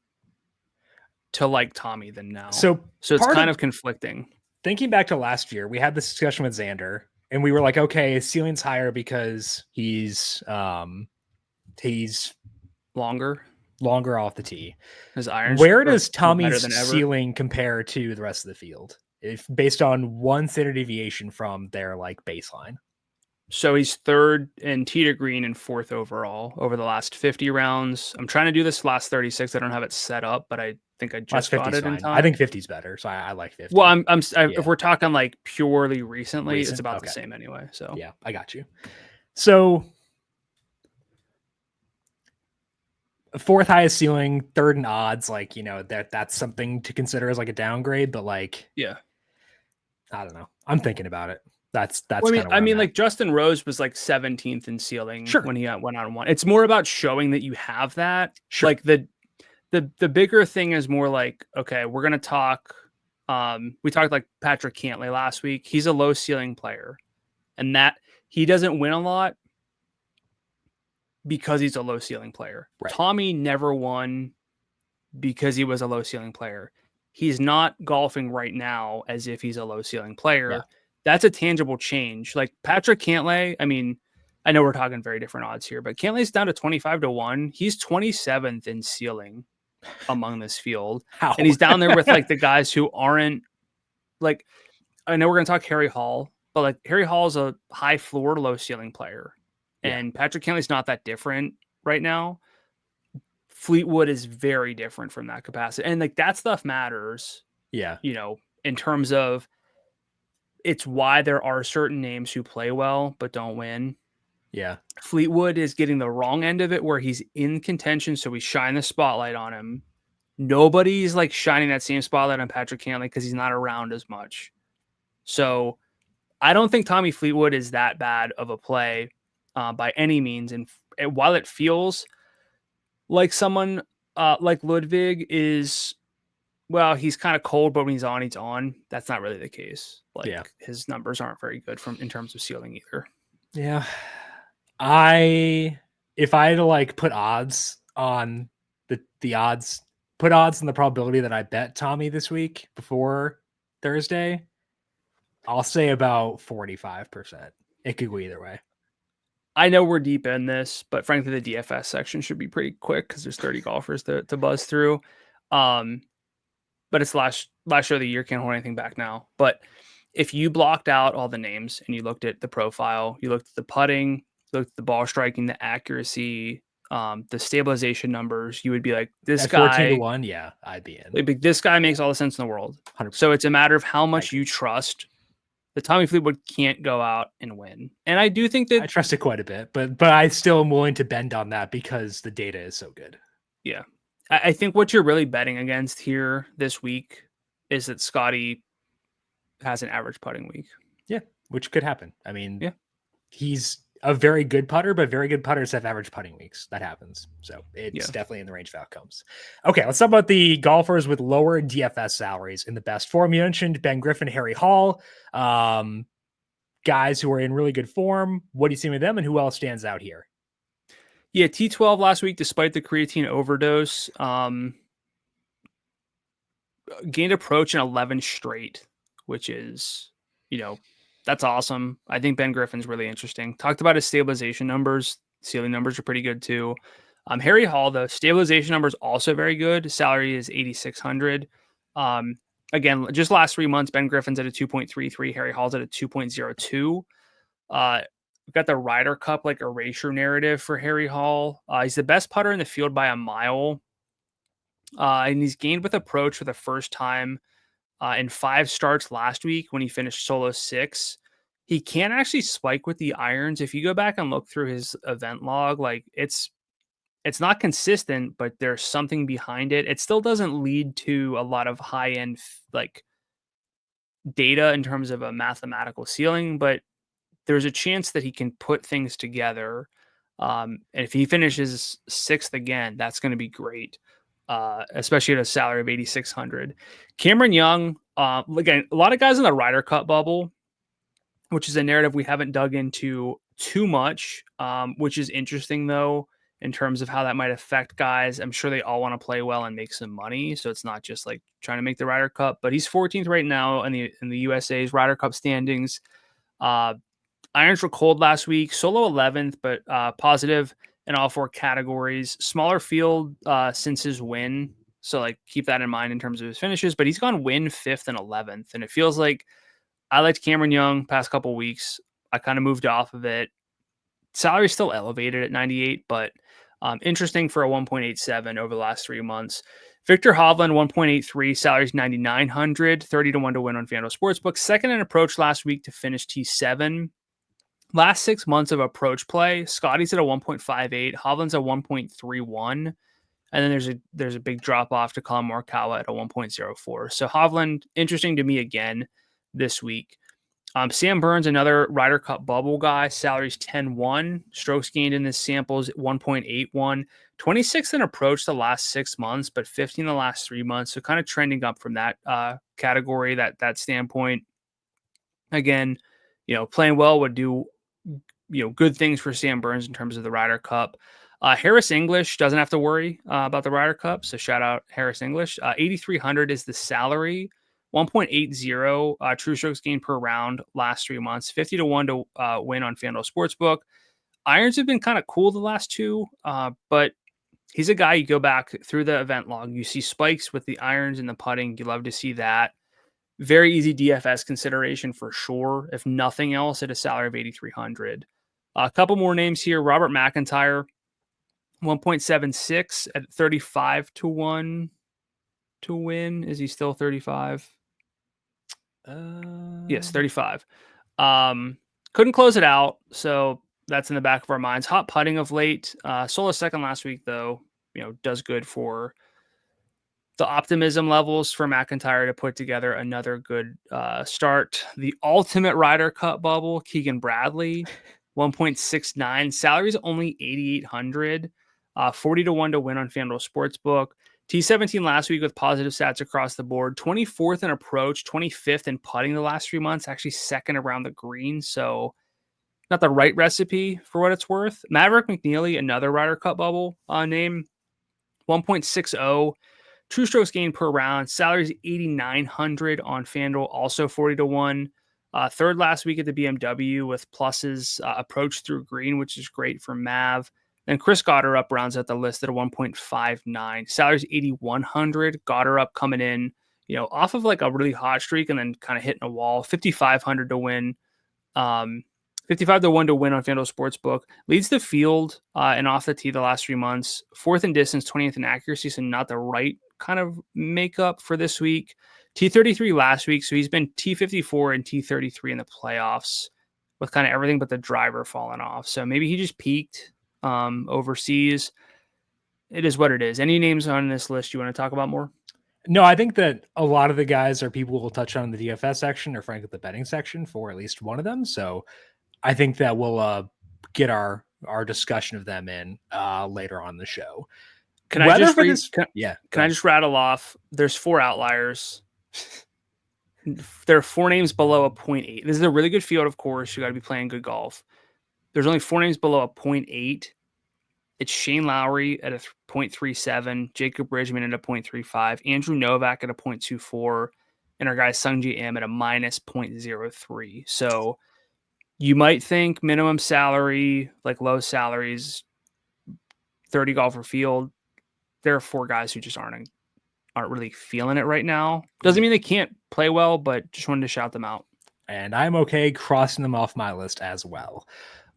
to like Tommy than now. So it's kind of conflicting. Thinking back to last year, we had this discussion with Xander, and we were like, okay, his ceiling's higher because he's longer off the tee. His irons. Where does Tommy's ceiling compare to the rest of the field, if based on 1 standard deviation from their like baseline? So he's 3rd in tee to green and 4th overall over the last 50 rounds. I'm trying to do this last 36. I don't have it set up, but I think I just got it in time. I think 50's better, so I like 50. Well, if we're talking like purely recently, it's about the same anyway. So yeah, I got you. So 4th highest ceiling, 3rd in odds, like, that's something to consider as like a downgrade, but like, yeah, I don't know. I'm thinking about it. That's. Well, I mean, like Justin Rose was like 17th in ceiling when he went out and won. It's more about showing that you have that. Sure. Like the bigger thing is more like, okay, we're gonna talk. We talked like Patrick Cantlay last week. He's a low ceiling player, and that he doesn't win a lot because he's a low ceiling player. Right. Tommy never won because he was a low ceiling player. He's not golfing right now as if he's a low ceiling player. Yeah. That's a tangible change. Like Patrick Cantlay, I mean, I know we're talking very different odds here, but Cantlay's down to 25 to 1. He's 27th in ceiling among this field. How? And he's down there with like the guys who aren't, like, I know we're going to talk Harry Hall, but like Harry Hall is a high floor, low ceiling player. And Patrick Cantlay's not that different right now. Fleetwood is very different from that capacity. And like that stuff matters. Yeah. In terms of, it's why there are certain names who play well but don't win. Yeah. Fleetwood is getting the wrong end of it where he's in contention, so we shine the spotlight on him. Nobody's like shining that same spotlight on Patrick Cantlay because he's not around as much. So I don't think Tommy Fleetwood is that bad of a play by any means. And while it feels like someone like Ludwig is, well, he's kind of cold, but when he's on, that's not really the case. Like his numbers aren't very good in terms of ceiling either. Yeah. If I had to like put odds on the odds, put odds on the probability that I bet Tommy this week before Thursday, I'll say about 45%. It could go either way. I know we're deep in this, but frankly, the DFS section should be pretty quick because there's 30 golfers to buzz through. But it's last show of the year, can't hold anything back now. But if you blocked out all the names and you looked at the profile, you looked at the putting, you looked at the ball striking, the accuracy, the stabilization numbers, you would be like, this At guy 14-1, yeah, I'd be in. like, this guy makes all the sense in the world. 100%. So it's a matter of how much you trust that Tommy Fleetwood can't go out and win. And I do think that I trust it quite a bit, but I still am willing to bend on that because the data is so good. Yeah. I think what you're really betting against here this week is that Scotty has an average putting week. Yeah, which could happen. I mean, yeah, he's a very good putter, but very good putters have average putting weeks. That happens. So it's definitely in the range of outcomes. Okay, let's talk about the golfers with lower DFS salaries in the best form. You mentioned Ben Griffin, Harry Hall, guys who are in really good form. What do you see with them, and who else stands out here? Yeah, T12 last week, despite the creatine overdose, gained approach in 11 straight, which is, that's awesome. I think Ben Griffin's really interesting. Talked about his stabilization numbers. Ceiling numbers are pretty good too. Harry Hall, the stabilization numbers also very good. Salary is 8,600. Again, just last 3 months, Ben Griffin's at a 2.33. Harry Hall's at a 2.02. We've got the Ryder Cup like erasure narrative for Harry Hall. He's the best putter in the field by a mile. And he's gained with approach for the first time in 5 starts last week when he finished solo 6. He can actually spike with the irons. If you go back and look through his event log, like it's not consistent, but there's something behind it. It still doesn't lead to a lot of high-end like data in terms of a mathematical ceiling, but there's a chance that he can put things together. And if he finishes 6th again, that's going to be great. Especially at a salary of 8,600. Cameron Young, again, a lot of guys in the Ryder Cup bubble, which is a narrative we haven't dug into too much, which is interesting though, in terms of how that might affect guys. I'm sure they all want to play well and make some money, so it's not just like trying to make the Ryder Cup. But he's 14th right now in the USA's Ryder Cup standings. Irons were cold last week, solo 11th, but positive in all 4 categories. Smaller field since his win, so like keep that in mind in terms of his finishes. But he's gone win 5th and 11th, and it feels like I liked Cameron Young past couple weeks. I kind of moved off of it. Salary's still elevated at 98, but interesting for a 1.87 over the last 3 months. Victor Hovland, 1.83, salary's 9,900, 30-1 to win on FanDuel Sportsbook. Second in approach last week to finish T7. Last 6 months of approach play, Scotty's at a 1.58, Hovland's a 1.31, and then there's a big drop off to Colin Morikawa at a 1.04. So Hovland, interesting to me again this week. Sam Burns, another Ryder Cup bubble guy, salary's 10-1, strokes gained in this samples 1.81, 26th in approach the last 6 months, but 15 the last 3 months. So kind of trending up from that category, that standpoint. Again, playing well would do good things for Sam Burns in terms of the Ryder Cup. Harris English doesn't have to worry about the Ryder Cup, so shout out Harris English. 8,300 is the salary, 1.80 true strokes gained per round last 3 months, 50-1 to win on FanDuel Sportsbook. Irons have been kind of cool the last 2, but he's a guy you go back through the event log, you see spikes with the irons and the putting. You love to see that. Very easy DFS consideration for sure, if nothing else, at a salary of 8,300. A couple more names here. Robert McIntyre, 1.76 at 35-1 to win. Is he still 35? Yes, 35. Couldn't close it out, so that's in the back of our minds. Hot putting of late. Solo second last week, though, does good for the optimism levels for McIntyre to put together another good start. The ultimate Ryder Cup bubble, Keegan Bradley, 1.69. Salary's only 8,800. 40-1 to win on FanDuel Sportsbook. T17 last week with positive stats across the board. 24th in approach, 25th in putting the last 3 months, actually second around the green. So not the right recipe for what it's worth. Maverick McNeely, another Ryder Cup bubble name, 1.60. True strokes gained per round. Salary's 8,900 on FanDuel, also 40-1. Third last week at the BMW with pluses, approach through green, which is great for Mav. Then Chris Gotterup rounds out the list at a 1.59. Salary's 8,100. Gotterup coming in, off of like a really hot streak and then kind of hitting a wall. 5,500 to win. 55 to 1 to win on FanDuel Sportsbook. Leads the field and off the tee the last 3 months. 4th in distance, 20th in accuracy, so not the right kind of makeup for this week. T33 last week, so he's been T54 and T33 in the playoffs with kind of everything but the driver falling off. So maybe he just peaked overseas. It is what it is. Any names on this list you want to talk about more? No, I think that a lot of the guys are people we'll touch on in the DFS section or frankly the betting section for at least one of them. So I think that we'll get our discussion of them in later on the show. Can I just rattle off? There's 4 outliers. There are 4 names below a 0.8. This is a really good field, of course. You got to be playing good golf. There's only 4 names below a 0.8. It's Shane Lowry at a 0.37, Jacob Bridgman at a 0.35, Andrew Novak at a 0.24, and our guy Sungjae Im at a minus 0.03. So you might think minimum salary, like low salaries, 30 golfer field. There are 4 guys who just aren't really feeling it right now. Doesn't mean they can't play well, but just wanted to shout them out. And I'm okay crossing them off my list as well.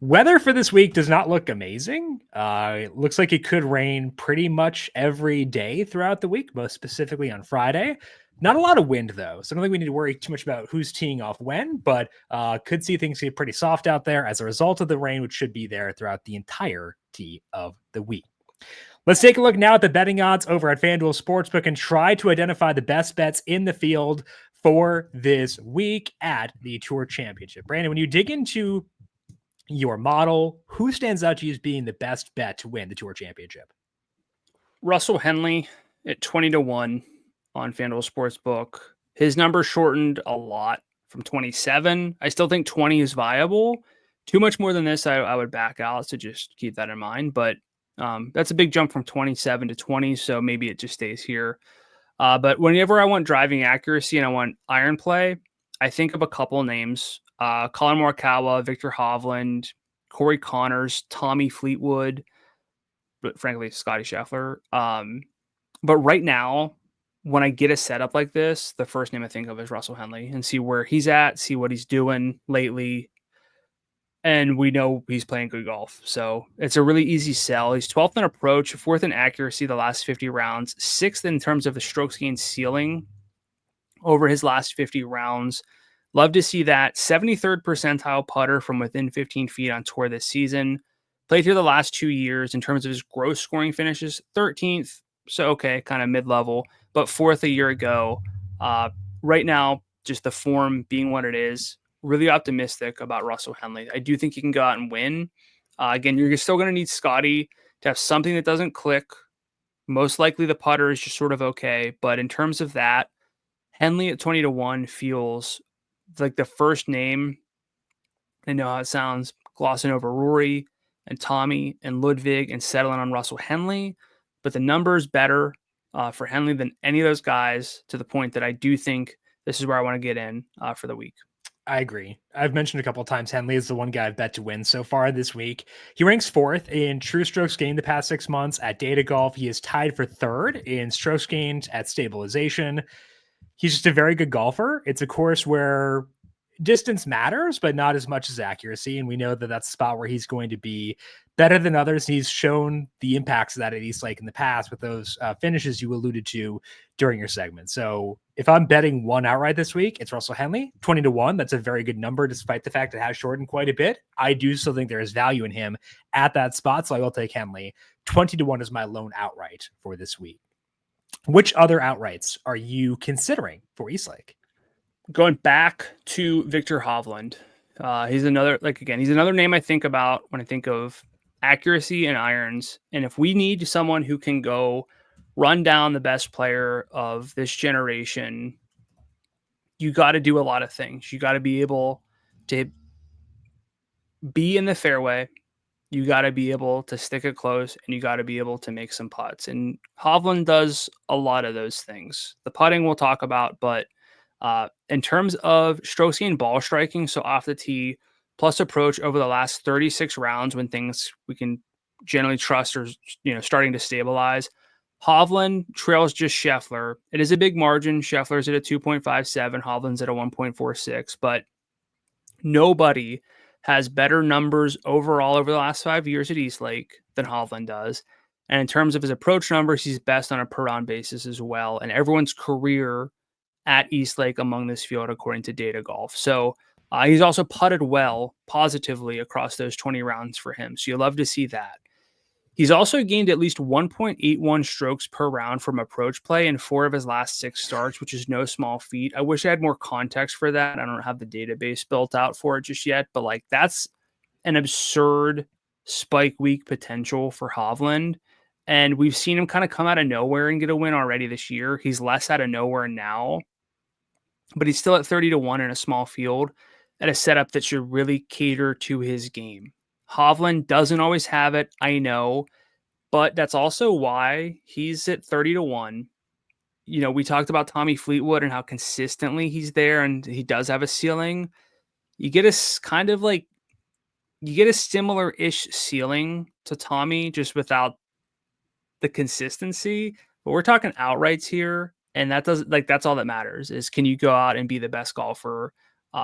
Weather for this week does not look amazing. It looks like it could rain pretty much every day throughout the week, most specifically on Friday. Not a lot of wind, though, so I don't think we need to worry too much about who's teeing off when, but could see things get pretty soft out there as a result of the rain, which should be there throughout the entirety of the week. Let's take a look now at the betting odds over at FanDuel Sportsbook and try to identify the best bets in the field for this week at the Tour Championship. Brandon, when you dig into your model, who stands out to you as being the best bet to win the Tour Championship? Russell Henley at 20 to 1 on FanDuel Sportsbook. His number shortened a lot from 27. I still think 20 is viable. Too much more than this, I would back out, so just keep that in mind. But that's a big jump from 27 to 20, so maybe it just stays here. But whenever I want driving accuracy and I want iron play, I think of a couple names. Colin Morikawa, Victor Hovland, Corey Connors, Tommy Fleetwood, but frankly, Scotty Scheffler. But right now, when I get a setup like this, the first name I think of is Russell Henley and see where he's at, see what he's doing lately. And we know he's playing good golf. So it's a really easy sell. He's 12th in approach, 4th in accuracy the last 50 rounds, 6th in terms of the strokes gained ceiling over his last 50 rounds. Love to see that. 73rd percentile putter from within 15 feet on tour this season. Played here the last 2 years in terms of his gross scoring finishes. 13th, so okay, kind of mid-level, but 4th a year ago. Right now, just the form being what it is, really optimistic about Russell Henley. I do think he can go out and win. Again, you're still going to need Scotty to have something that doesn't click. Most likely the putter is just sort of okay, but in terms of that, Henley at 20 to 1 feels like the first name. I know how it sounds, glossing over Rory and Tommy and Ludwig and settling on Russell Henley, but the number is better for Henley than any of those guys, to the point that I do think this is where I want to get in for the week. I agree. I've mentioned a couple of times Henley is the one guy I've bet to win so far this week. He ranks 4th in true strokes gained the past 6 months at Data Golf. He is tied for 3rd in strokes gained at Stabilization. He's just a very good golfer. It's a course where distance matters, but not as much as accuracy. And we know that that's a spot where he's going to be better than others. He's shown the impacts of that at East Lake in the past with those finishes you alluded to during your segment. So if I'm betting one outright this week, it's Russell Henley, 20 to 1. That's a very good number, despite the fact it has shortened quite a bit. I do still think there is value in him at that spot. So I will take Henley. 20 to 1 is my lone outright for this week. Which other outrights are you considering for East Lake? Going back to Victor Hovland. He's another name I think about when I think of accuracy and irons. And if we need someone who can go run down the best player of this generation, you got to do a lot of things. You got to be able to be in the fairway. You got to be able to stick it close, and you got to be able to make some putts. And Hovland does a lot of those things. The putting we'll talk about, but in terms of strokes gained ball striking, so off the tee plus approach over the last 36 rounds, when things we can generally trust are starting to stabilize, Hovland trails just Scheffler. It is a big margin. Scheffler's at a 2.57. Hovland's at a 1.46. But nobody has better numbers overall over the last 5 years at Eastlake than Hovland does. And in terms of his approach numbers, he's best on a per round basis as well. And everyone's career at Eastlake among this field, according to Data Golf. So he's also putted well positively across those 20 rounds for him. So you'll love to see that. He's also gained at least 1.81 strokes per round from approach play in 4 of his last 6 starts, which is no small feat. I wish I had more context for that. I don't have the database built out for it just yet, but like that's an absurd spike week potential for Hovland. And we've seen him kind of come out of nowhere and get a win already this year. He's less out of nowhere now, but he's still at 30-1 in a small field at a setup that should really cater to his game. Hovland doesn't always have it, I know, but that's also why he's at 30-1. You know, we talked about Tommy Fleetwood and how consistently he's there and he does have a ceiling. You get a kind of like, you get a similar-ish ceiling to Tommy just without the consistency, but we're talking outrights here. And that doesn't like, that's all that matters is can you go out and be the best golfer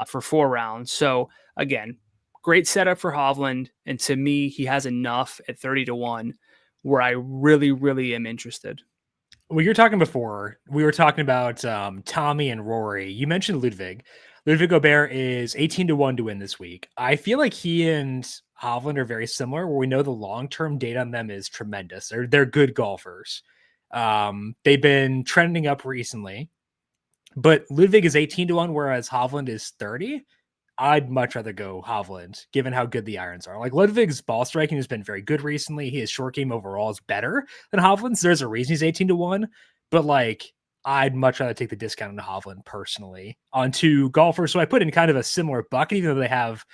for 4 rounds? So again, great setup for Hovland. And to me, he has enough at 30-1 where I really, really am interested. Well, you're talking before, we were talking about Tommy and Rory. You mentioned Ludwig. Ludwig Gobert is 18-1 to win this week. I feel like he and Hovland are very similar, where we know the long-term data on them is tremendous. They're good golfers. They've been trending up recently, but Ludwig is 18-1, whereas Hovland is 30. I'd much rather go Hovland, given how good the irons are. Like Ludwig's ball striking has been very good recently. His short game overall is better than Hovland's. There's a reason he's 18-1, but like I'd much rather take the discount on Hovland personally onto golfers. So I put in kind of a similar bucket, even though they have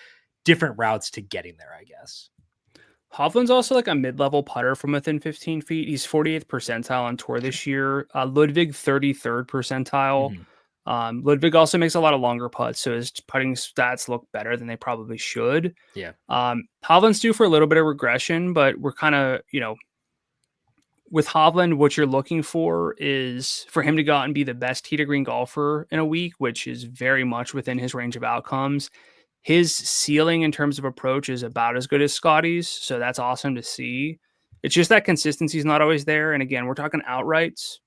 different routes to getting there, I guess. Hovland's also like a mid-level putter from within 15 feet. He's 48th percentile on tour this year. Ludwig 33rd percentile. Mm-hmm. Ludwig also makes a lot of longer putts, so his putting stats look better than they probably should. Yeah. Hovland's due for a little bit of regression, but we're kind of, you know, with Hovland, what you're looking for is for him to go out and be the best tee to green golfer in a week, which is very much within his range of outcomes. His ceiling in terms of approach is about as good as Scotty's, so that's awesome to see. It's just that consistency is not always there. And again, we're talking outrights.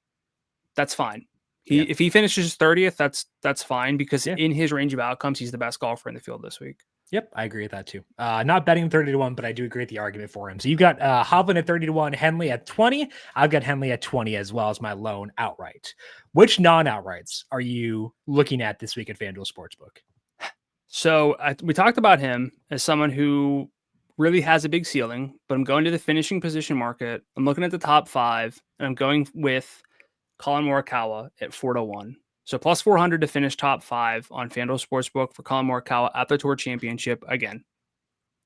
That's fine. If he finishes 30th, that's fine because in his range of outcomes, he's the best golfer in the field this week. Yep, I agree with that too. Not betting him 30-1, but I do agree with the argument for him. So you've got Hovland at 30-1, Henley at 20. I've got Henley at 20 as well as my lone outright. Which non-outrights are you looking at this week at FanDuel Sportsbook? So we talked about him as someone who really has a big ceiling, but I'm going to the finishing position market. I'm looking at the top 5, and I'm going with Colin Morikawa at 4-1. So plus 400 to finish top 5 on FanDuel Sportsbook for Colin Morikawa at the Tour Championship. Again,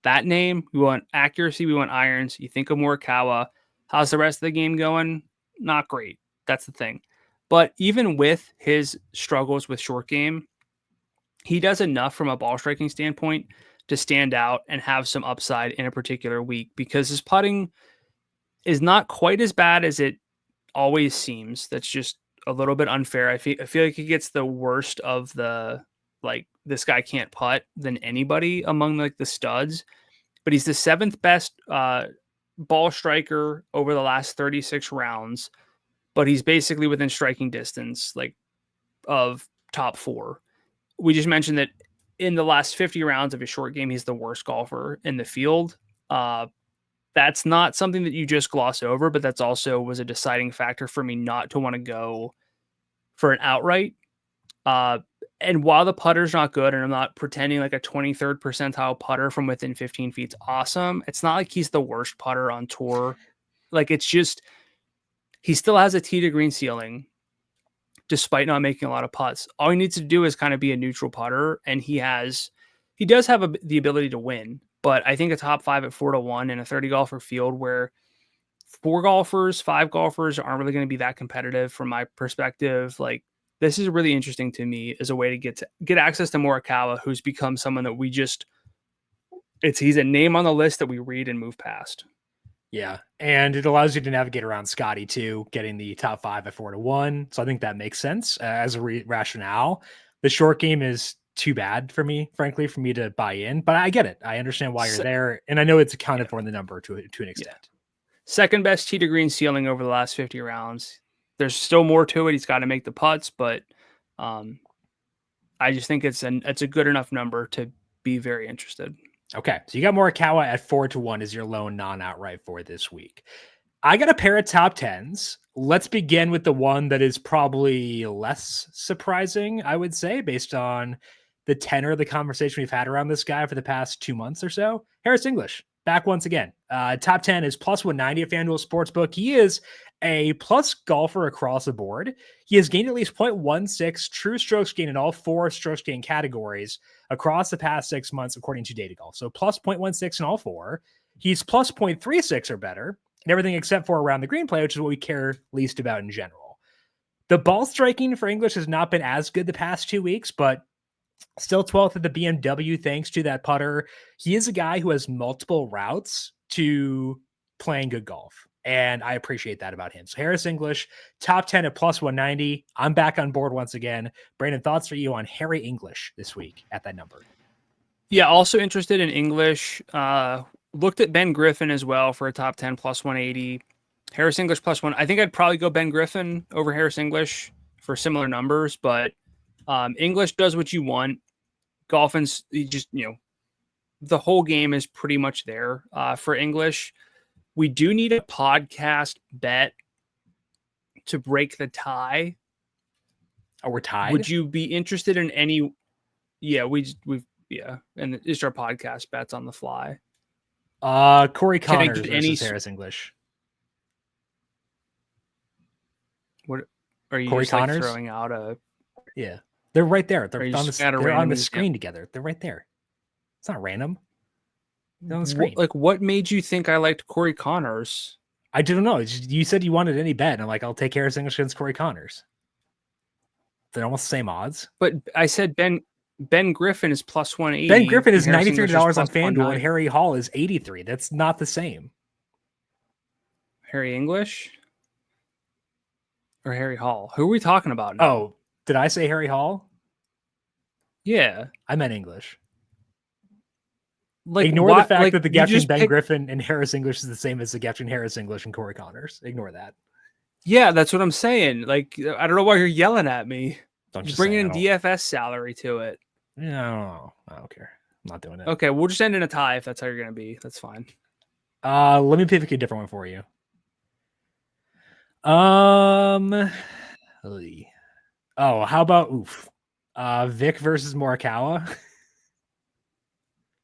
that name, we want accuracy, we want irons. You think of Morikawa. How's the rest of the game going? Not great. That's the thing. But even with his struggles with short game, he does enough from a ball striking standpoint to stand out and have some upside in a particular week because his putting is not quite as bad as it always seems. That's just a little bit unfair. I feel like he gets the worst of the, like, this guy can't putt than anybody among like the studs, but he's the 7th best ball striker over the last 36 rounds, but he's basically within striking distance, like of top 4. We just mentioned that in the last 50 rounds of his short game, he's the worst golfer in the field. That's not something that you just gloss over, but that's also was a deciding factor for me not to want to go for an outright. And while the putter's not good, and I'm not pretending like a 23rd percentile putter from within 15 feet's awesome, it's not like he's the worst putter on tour. Like, it's just, he still has a tee to green ceiling despite not making a lot of putts. All he needs to do is kind of be a neutral putter, and he does have the ability to win. But I think a top 5 at 4-1 in a 30 golfer field where 5 golfers aren't really going to be that competitive from my perspective. Like, this is really interesting to me as a way to get access to Morikawa, who's become someone that he's a name on the list that we read and move past. Yeah. And it allows you to navigate around Scotty too, getting the top 5 at 4-1. So I think that makes sense as a rationale. The short game is too bad for me, frankly, for me to buy in, but I get it. I understand why you're there. And I know it's accounted for in the number to an extent. Yeah. Second best tee to green ceiling over the last 50 rounds. There's still more to it. He's got to make the putts, but I just think it's a good enough number to be very interested. Okay, so you got Morikawa at 4-1 as your lone non-outright for this week. I got a pair of top 10s. Let's begin with the one that is probably less surprising, I would say, based on the tenor of the conversation we've had around this guy for the past 2 months or so. Harris English, back once again. Top 10 is plus 190 at FanDuel Sportsbook. He is a plus golfer across the board. He has gained at least 0.16 true strokes gain in all 4 strokes gain categories across the past 6 months, according to Data Golf. So plus 0.16 in all 4. He's plus 0.36 or better in everything except for around the green play, which is what we care least about in general. The ball striking for English has not been as good the past 2 weeks, but still 12th at the BMW thanks to that putter. He is a guy who has multiple routes to playing good golf, and I appreciate that about him. So Harris English, top 10 at plus 190. I'm back on board once again. Brandon, thoughts for you on Harry English this week at that number? Yeah, also interested in English. Looked at Ben Griffin as well for a top 10 plus 180. Harris English plus 1. I think I'd probably go Ben Griffin over Harris English for similar numbers, but English does what you want. Golfin's just, the whole game is pretty much there for English. We do need a podcast bet to break the tie. Oh, we're tied? Would you be interested in any? Yeah, we've and it's our podcast bets on the fly. Corey Connors versus Harris English. What are you Corey just Connors? throwing out a? Yeah, they're right there. They're on the screen example? together. They're right there. It's not random. They're on the screen. What made you think I liked Corey Connors? I don't know. You said you wanted any bet. And I'm like, I'll take Harris English against Corey Connors. They're almost the same odds. But I said Ben Griffin is plus 180. Ben Griffin is $93 on FanDuel, and Harry Hall is $83. That's not the same. Harry English or Harry Hall? Who are we talking about now? Oh, did I say Harry Hall? Yeah, I meant English. Like, ignore the fact that the gap between Ben Griffin and Harris English is the same as the gap between Harris English and Corey Connors. Ignore that. Yeah, that's what I'm saying. Like, I don't know why you're yelling at me. Don't bring in DFS salary to it. No, I don't care. I'm not doing it. Okay, we'll just end in a tie if that's how you're going to be. That's fine. Let me pick a different one for you. Oh, how about Vic versus Morikawa?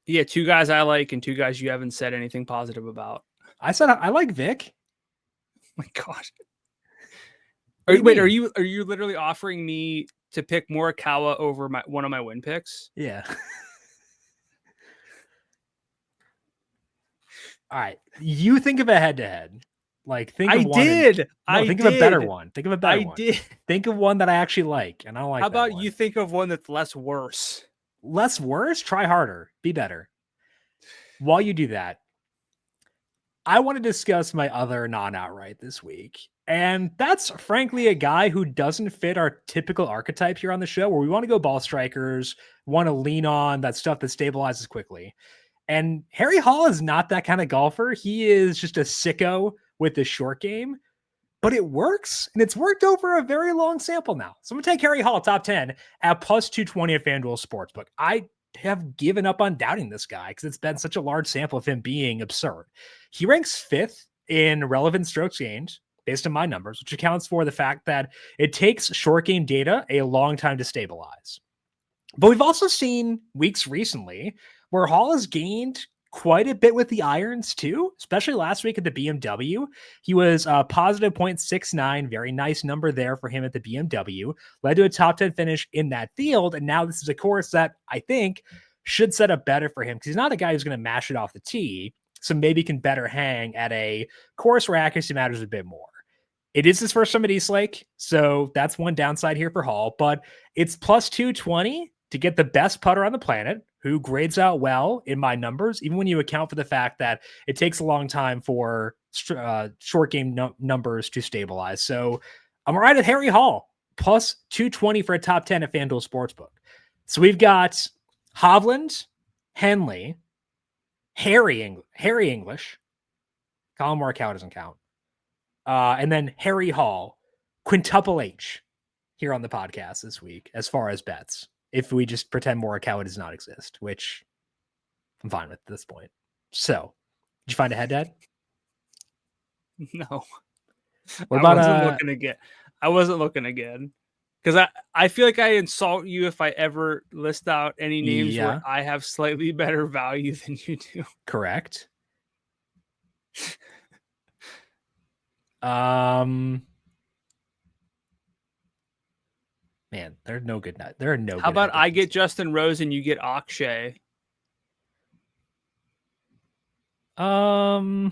Yeah, 2 guys I like and 2 guys you haven't said anything positive about. I said I like Vic. Oh my gosh. Are you literally offering me to pick Morikawa over one of my win picks? Yeah. All right. You think of a head-to-head. Like think of think of a better one. Think of a better one. I did. Think of one that I actually like, and I don't like. How about one. You think of one that's less worse? Less worse? Try harder. Be better. While you do that, I want to discuss my other non-outright this week. And that's frankly a guy who doesn't fit our typical archetype here on the show, where we want to go ball strikers, want to lean on that stuff that stabilizes quickly. And Harry Hall is not that kind of golfer. He is just a sicko with the short game, but it works. And it's worked over a very long sample now. So I'm going to take Harry Hall top 10 at plus 220 at FanDuel Sportsbook. I have given up on doubting this guy because it's been such a large sample of him being absurd. He ranks 5th in relevant strokes gained based on my numbers, which accounts for the fact that it takes short game data a long time to stabilize. But we've also seen weeks recently where Hall has gained quite a bit with the irons too, especially last week at the BMW. He was a positive 0.69, very nice number there for him at the BMW, led to a top 10 finish in that field. And now this is a course that I think should set up better for him because he's not a guy who's going to mash it off the tee. So maybe can better hang at a course where accuracy matters a bit more. It is his first time at Eastlake, so that's one downside here for Hall, but it's plus 220 to get the best putter on the planet, who grades out well in my numbers, even when you account for the fact that it takes a long time for short game numbers to stabilize. So I'm right at Harry Hall, plus 220 for a top 10 at FanDuel Sportsbook. So we've got Hovland, Henley, Harry English. Colin Morikawa doesn't count. And then Harry Hall, quintuple H here on the podcast this week as far as bets. If we just pretend Morikawa does not exist, which I'm fine with at this point. So, did you find a head-to-head? No. What about, I wasn't looking again. Because I feel like I insult you if I ever list out any names where I have slightly better value than you do. Correct. Man, there are no good. How about I get Justin Rose and you get Akshay? Akshay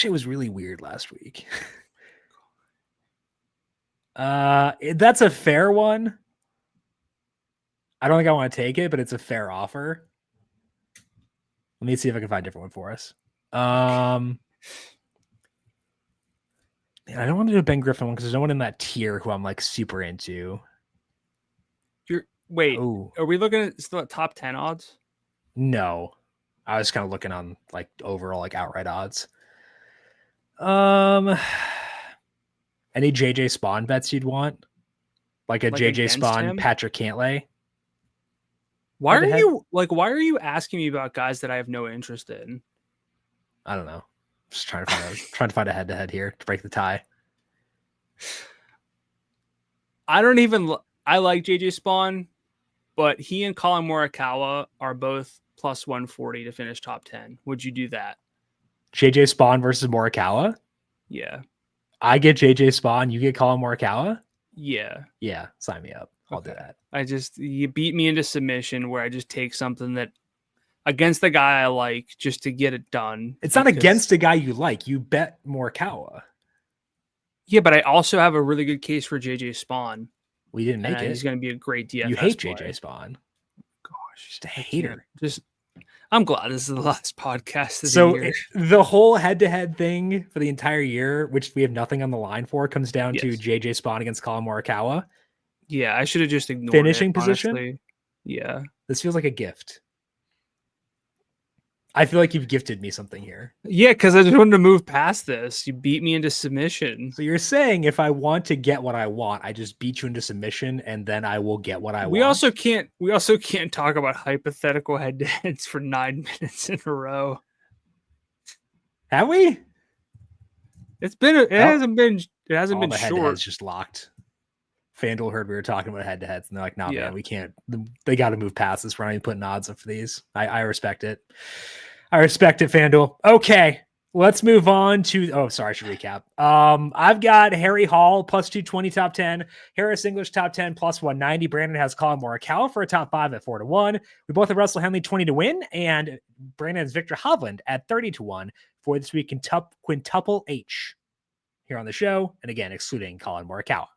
was really weird last week. That's a fair one. I don't think I want to take it, but it's a fair offer. Let me see if I can find a different one for us. I don't want to do a Ben Griffin one because there's no one in that tier who I'm like super into. Are we looking at still at top 10 odds? No, I was kind of looking on like overall like outright odds. Any JJ Spawn bets you'd want? Like a JJ Spawn, him? Patrick Cantlay? Why are you asking me about guys that I have no interest in? I don't know. Just trying to find a head-to-head here to break the tie. I like JJ Spawn, but he and Colin Morikawa are both plus 140 to finish top 10. Would you do that? JJ Spawn versus Morikawa? Yeah. I get JJ Spawn, you get Colin Morikawa? Yeah. Yeah, sign me up. I'll do that. You beat me into submission where I just take something that against the guy I like just to get it done. It's not against a guy you like. You bet Morikawa. Yeah, but I also have a really good case for JJ Spawn. We didn't make it. He's going to be a great DFS. You hate play. JJ Spawn. Gosh, just a hater. I'm glad this is the last podcast of the year. The whole head-to-head thing for the entire year, which we have nothing on the line for, comes down to JJ Spawn against Colin Morikawa. Yeah, I should have just ignored finishing it, position. Honestly. Yeah, this feels like a gift. I feel like you've gifted me something here. Yeah, because I just wanted to move past this. You beat me into submission. So you're saying if I want to get what I want, I just beat you into submission, and then I will get what I want. We also can't talk about hypothetical head-to-heads for 9 minutes in a row. Have we? It hasn't been short. Head-to-heads just locked. FanDuel heard we were talking about head-to-heads, and they're like, "No, man, we can't. They got to move past this. We're not even putting odds up for these." I respect it. I respect it, FanDuel. Okay, let's move on to. Oh, sorry, I should recap. I've got Harry Hall plus 220 top 10, Harris English top 10 plus 190. Brandon has Colin Morikawa for a top 5 at 4-1. We both have Russell Henley 20 to win, and Brandon has Victor Hovland at 30-1 for this week quintuple H here on the show, and again excluding Colin Morikawa.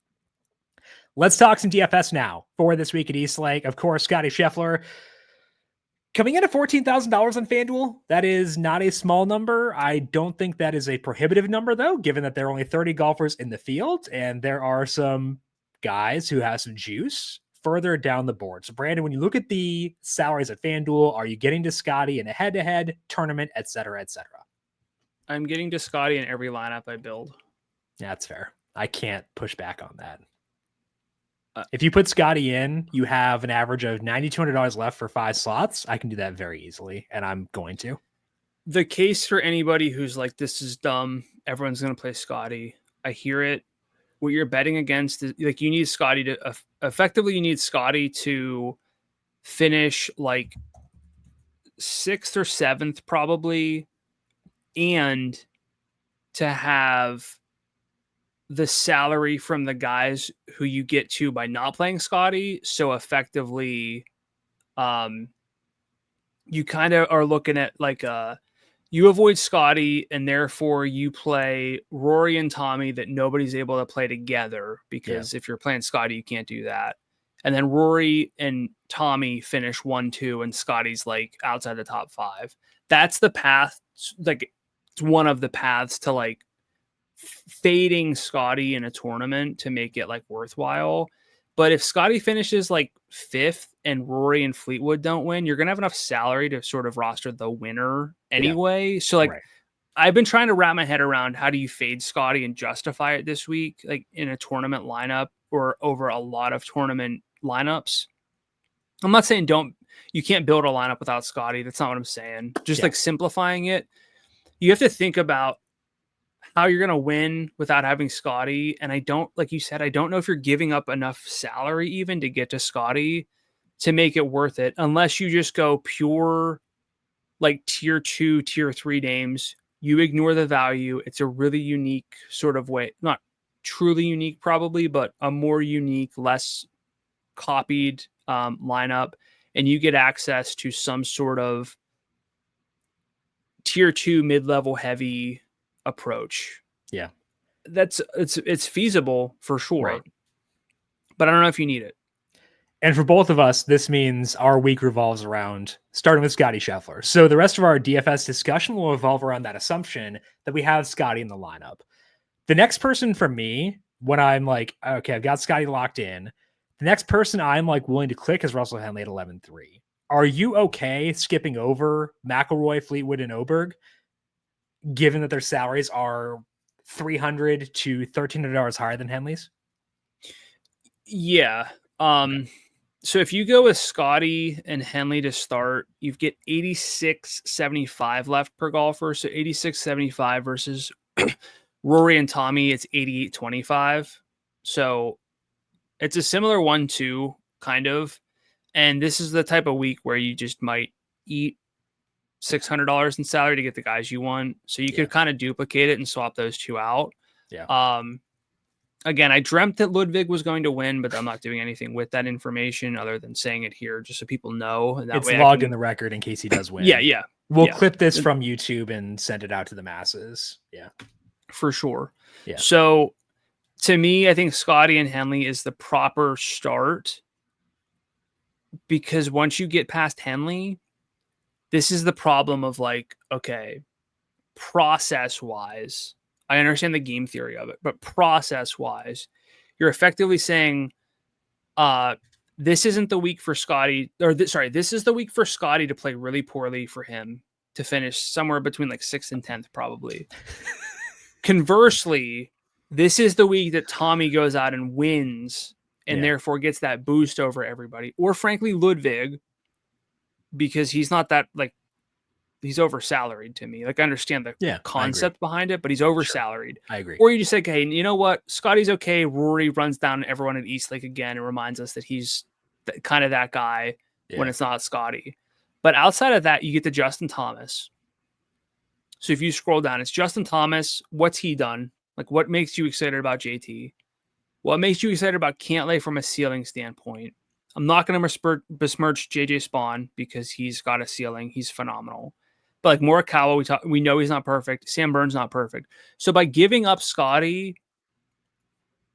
Let's talk some DFS now for this week at Eastlake. Of course, Scotty Scheffler coming in at $14,000 on FanDuel. That is not a small number. I don't think that is a prohibitive number, though, given that there are only 30 golfers in the field, and there are some guys who have some juice further down the board. So, Brandon, when you look at the salaries at FanDuel, are you getting to Scotty in a head-to-head tournament, et cetera, et cetera? I'm getting to Scotty in every lineup I build. Yeah, that's fair. I can't push back on that. If you put Scotty in, you have an average of $9,200 left for 5 slots. I can do that very easily, and I'm going to. The case for anybody who's like, this is dumb, everyone's going to play Scotty. I hear it. What you're betting against is like you need Scotty to effectively to finish like 6th or 7th probably, and to have the salary from the guys who you get to by not playing Scotty. So effectively, you kind of are looking at like you avoid Scotty and therefore you play Rory and Tommy that nobody's able to play together because if you're playing Scotty, you can't do that. And then Rory and Tommy finish 1-2, and Scotty's like outside the top 5. That's the path. Like, it's one of the paths to like fading Scotty in a tournament to make it like worthwhile. But if Scotty finishes like 5th and Rory and Fleetwood don't win, you're going to have enough salary to sort of roster the winner anyway. Yeah. So like, I've been trying to wrap my head around how do you fade Scotty and justify it this week, like in a tournament lineup or over a lot of tournament lineups. I'm not saying you can't build a lineup without Scotty. That's not what I'm saying. Just like simplifying it. You have to think about how you're going to win without having Scotty. And like you said, I don't know if you're giving up enough salary even to get to Scotty to make it worth it, unless you just go pure like tier 2, tier 3 names. You ignore the value. It's a really unique sort of way, not truly unique probably, but a more unique, less copied lineup. And you get access to some sort of tier 2 mid-level heavy approach. Yeah. It's feasible for sure. Right. But I don't know if you need it. And for both of us, this means our week revolves around starting with Scotty Scheffler. So the rest of our DFS discussion will revolve around that assumption that we have Scotty in the lineup. The next person for me, when I'm like, okay, I've got Scotty locked in, the next person I'm like willing to click is Russell Henley at 11-3. Are you okay skipping over McIlroy, Fleetwood, and Oberg, given that their salaries are $300 to $1,300 higher than Henley's? Yeah. So if you go with Scotty and Henley to start, you get 86.75 left per golfer. So 86.75 versus Rory and Tommy, it's 88.25. So it's a similar 1-2 kind of. And this is the type of week where you just might eat $600 in salary to get the guys you want. So you could kind of duplicate it and swap those two out. Yeah. Again, I dreamt that Ludwig was going to win, but I'm not doing anything with that information other than saying it here just so people know. And that it's way logged in the record in case he does win. Yeah. We'll clip this from YouTube and send it out to the masses. Yeah. For sure. Yeah. So to me, I think Scotty and Henley is the proper start, because once you get past Henley, this is the problem of like, okay, process-wise, I understand the game theory of it, but process-wise, you're effectively saying, this isn't the week for Scotty, this is the week for Scotty to play really poorly for him to finish somewhere between like 6th and 10th, probably. Conversely, this is the week that Tommy goes out and wins and therefore gets that boost over everybody. Or frankly, Ludwig, because he's not that, like, he's oversalaried to me. Like, I understand the concept behind it, but he's oversalaried. Sure. I agree. Or you just say, hey, you know what? Scotty's okay. Rory runs down everyone at Eastlake again and reminds us that he's kind of that guy when it's not Scotty. But outside of that, you get to Justin Thomas. So if you scroll down, it's Justin Thomas. What's he done? Like, what makes you excited about JT? What makes you excited about Cantlay from a ceiling standpoint? I'm not going to besmirch JJ Spawn because he's got a ceiling. He's phenomenal. But like Morikawa, we know he's not perfect. Sam Burns not perfect. So by giving up Scotty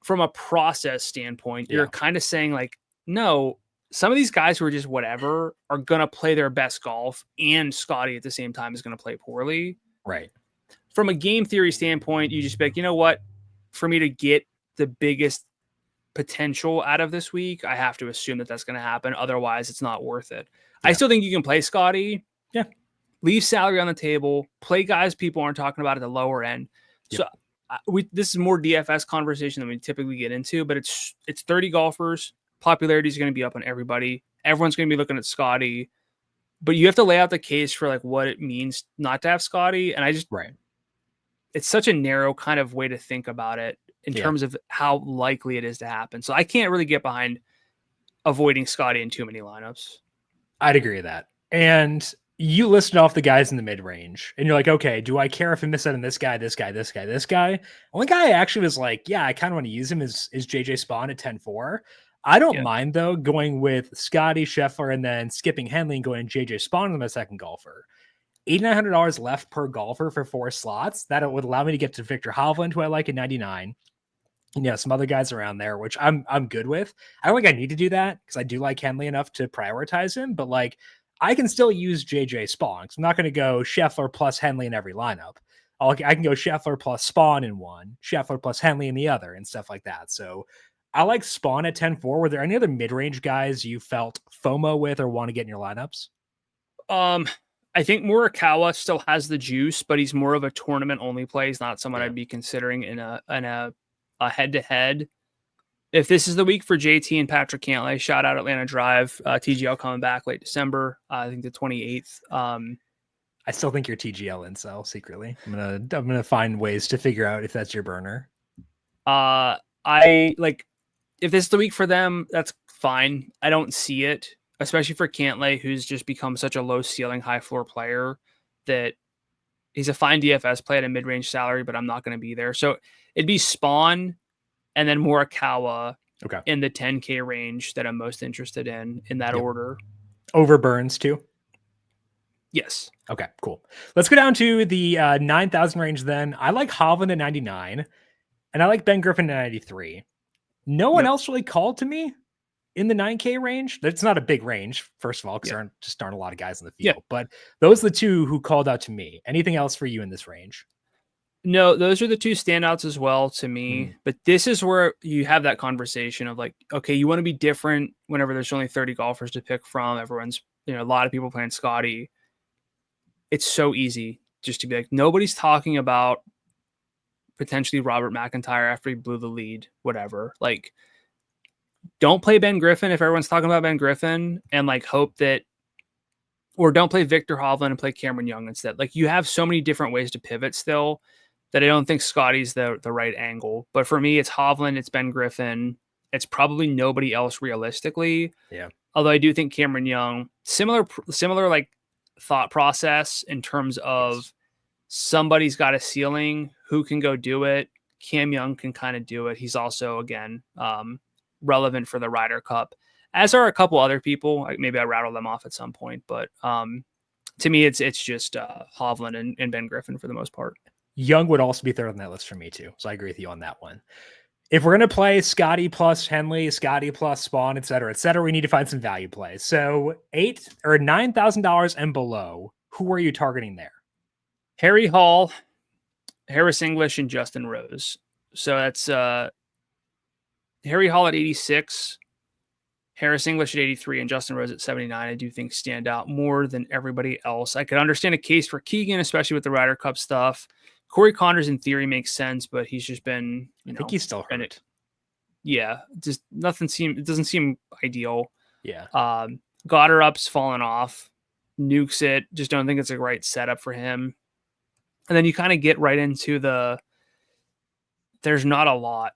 from a process standpoint, you're kind of saying like, no, some of these guys who are just whatever are going to play their best golf, and Scotty at the same time is going to play poorly. Right. From a game theory standpoint, you just be like, you know what? For me to get the biggest potential out of this week, I have to assume that that's going to happen. Otherwise, it's not worth it. I still think you can play Scotty. Yeah. Leave salary on the table. Play guys people aren't talking about at the lower end. So this is more DFS conversation than we typically get into, but it's 30 golfers. Popularity is going to be up on everybody. Everyone's going to be looking at Scotty. But you have to lay out the case for like what it means not to have Scotty. And I just it's such a narrow kind of way to think about it in terms of how likely it is to happen. So I can't really get behind avoiding Scotty in too many lineups. I'd agree with that. And you listed off the guys in the mid-range and you're like, okay, do I care if I miss out on this guy, this guy, this guy, this guy? Only guy I actually was like, yeah, I kind of want to use him is JJ Spawn at 10-4. I don't mind though going with Scotty Scheffler and then skipping Henley and going JJ Spawn as my second golfer. $8,900 left per golfer for 4 slots. That would allow me to get to Victor Hovland, who I like at 99. some other guys around there, which I'm good with. I don't think I need to do that because I do like Henley enough to prioritize him, but like I can still use JJ Spawn. I'm not going to go Scheffler plus Henley in every lineup. I can go Scheffler plus Spawn in one, Scheffler plus Henley in the other, and stuff like that. So I like Spawn at 10-4. Were there any other mid-range guys you felt FOMO with or want to get in your lineups? I think Morikawa still has the juice, but he's more of a tournament only play. He's not someone I'd be considering in a head-to-head. If this is the week for JT and Patrick Cantlay, shout out Atlanta Drive. TGL coming back late December, I think the 28th. I still think you're TGL incel secretly. I'm gonna find ways to figure out if that's your burner. I like if this is the week for them, that's fine. I don't see it, especially for Cantlay, who's just become such a low ceiling, high floor player that he's a fine DFS play at a mid range salary, but I'm not going to be there. So it'd be Spawn and then Morikawa in the 10K range that I'm most interested in that order. Over Burns too? Yes. Okay, cool. Let's go down to the 9,000 range then. I like Hovland at 99, and I like Ben Griffin at 93. No one else really called to me in the 9K range. That's not a big range, first of all, because there aren't a lot of guys in the field. But those are the two who called out to me. Anything else for you in this range? No, those are the two standouts as well to me. But this is where you have that conversation of like, okay, you want to be different whenever there's only 30 golfers to pick from. Everyone's, a lot of people playing Scotty. It's so easy just to be like, nobody's talking about potentially Robert McIntyre after he blew the lead, whatever. Like, don't play Ben Griffin if everyone's talking about Ben Griffin and like hope that, or don't play Victor Hovland and play Cameron Young instead. Like, you have so many different ways to pivot still that I don't think Scotty's the right angle. But for me, it's Hovland, it's Ben Griffin. It's probably nobody else realistically. Yeah. Although I do think Cameron Young, similar like thought process in terms of somebody's got a ceiling who can go do it. Cam Young can kind of do it. He's also, again, relevant for the Ryder Cup, as are a couple other people. Maybe I rattle them off at some point, but to me, it's just Hovland and Ben Griffin for the most part. Young would also be third on that list for me too. So I agree with you on that one. If we're going to play Scotty plus Henley, Scotty plus Spawn, et cetera, we need to find some value plays. So $8,000 or $9,000 and below, who are you targeting there? Harry Hall, Harris English, and Justin Rose. So that's Harry Hall at 86, Harris English at 83, and Justin Rose at 79. I do think stand out more than everybody else. I could understand a case for Keegan, especially with the Ryder Cup stuff. Corey Connors in theory makes sense, but he's just been, I think he's still hurt. Just it doesn't seem ideal. Yeah. Gotterup's fallen off, nukes it. Just don't think it's a right setup for him. And then you kind of get right into there's not a lot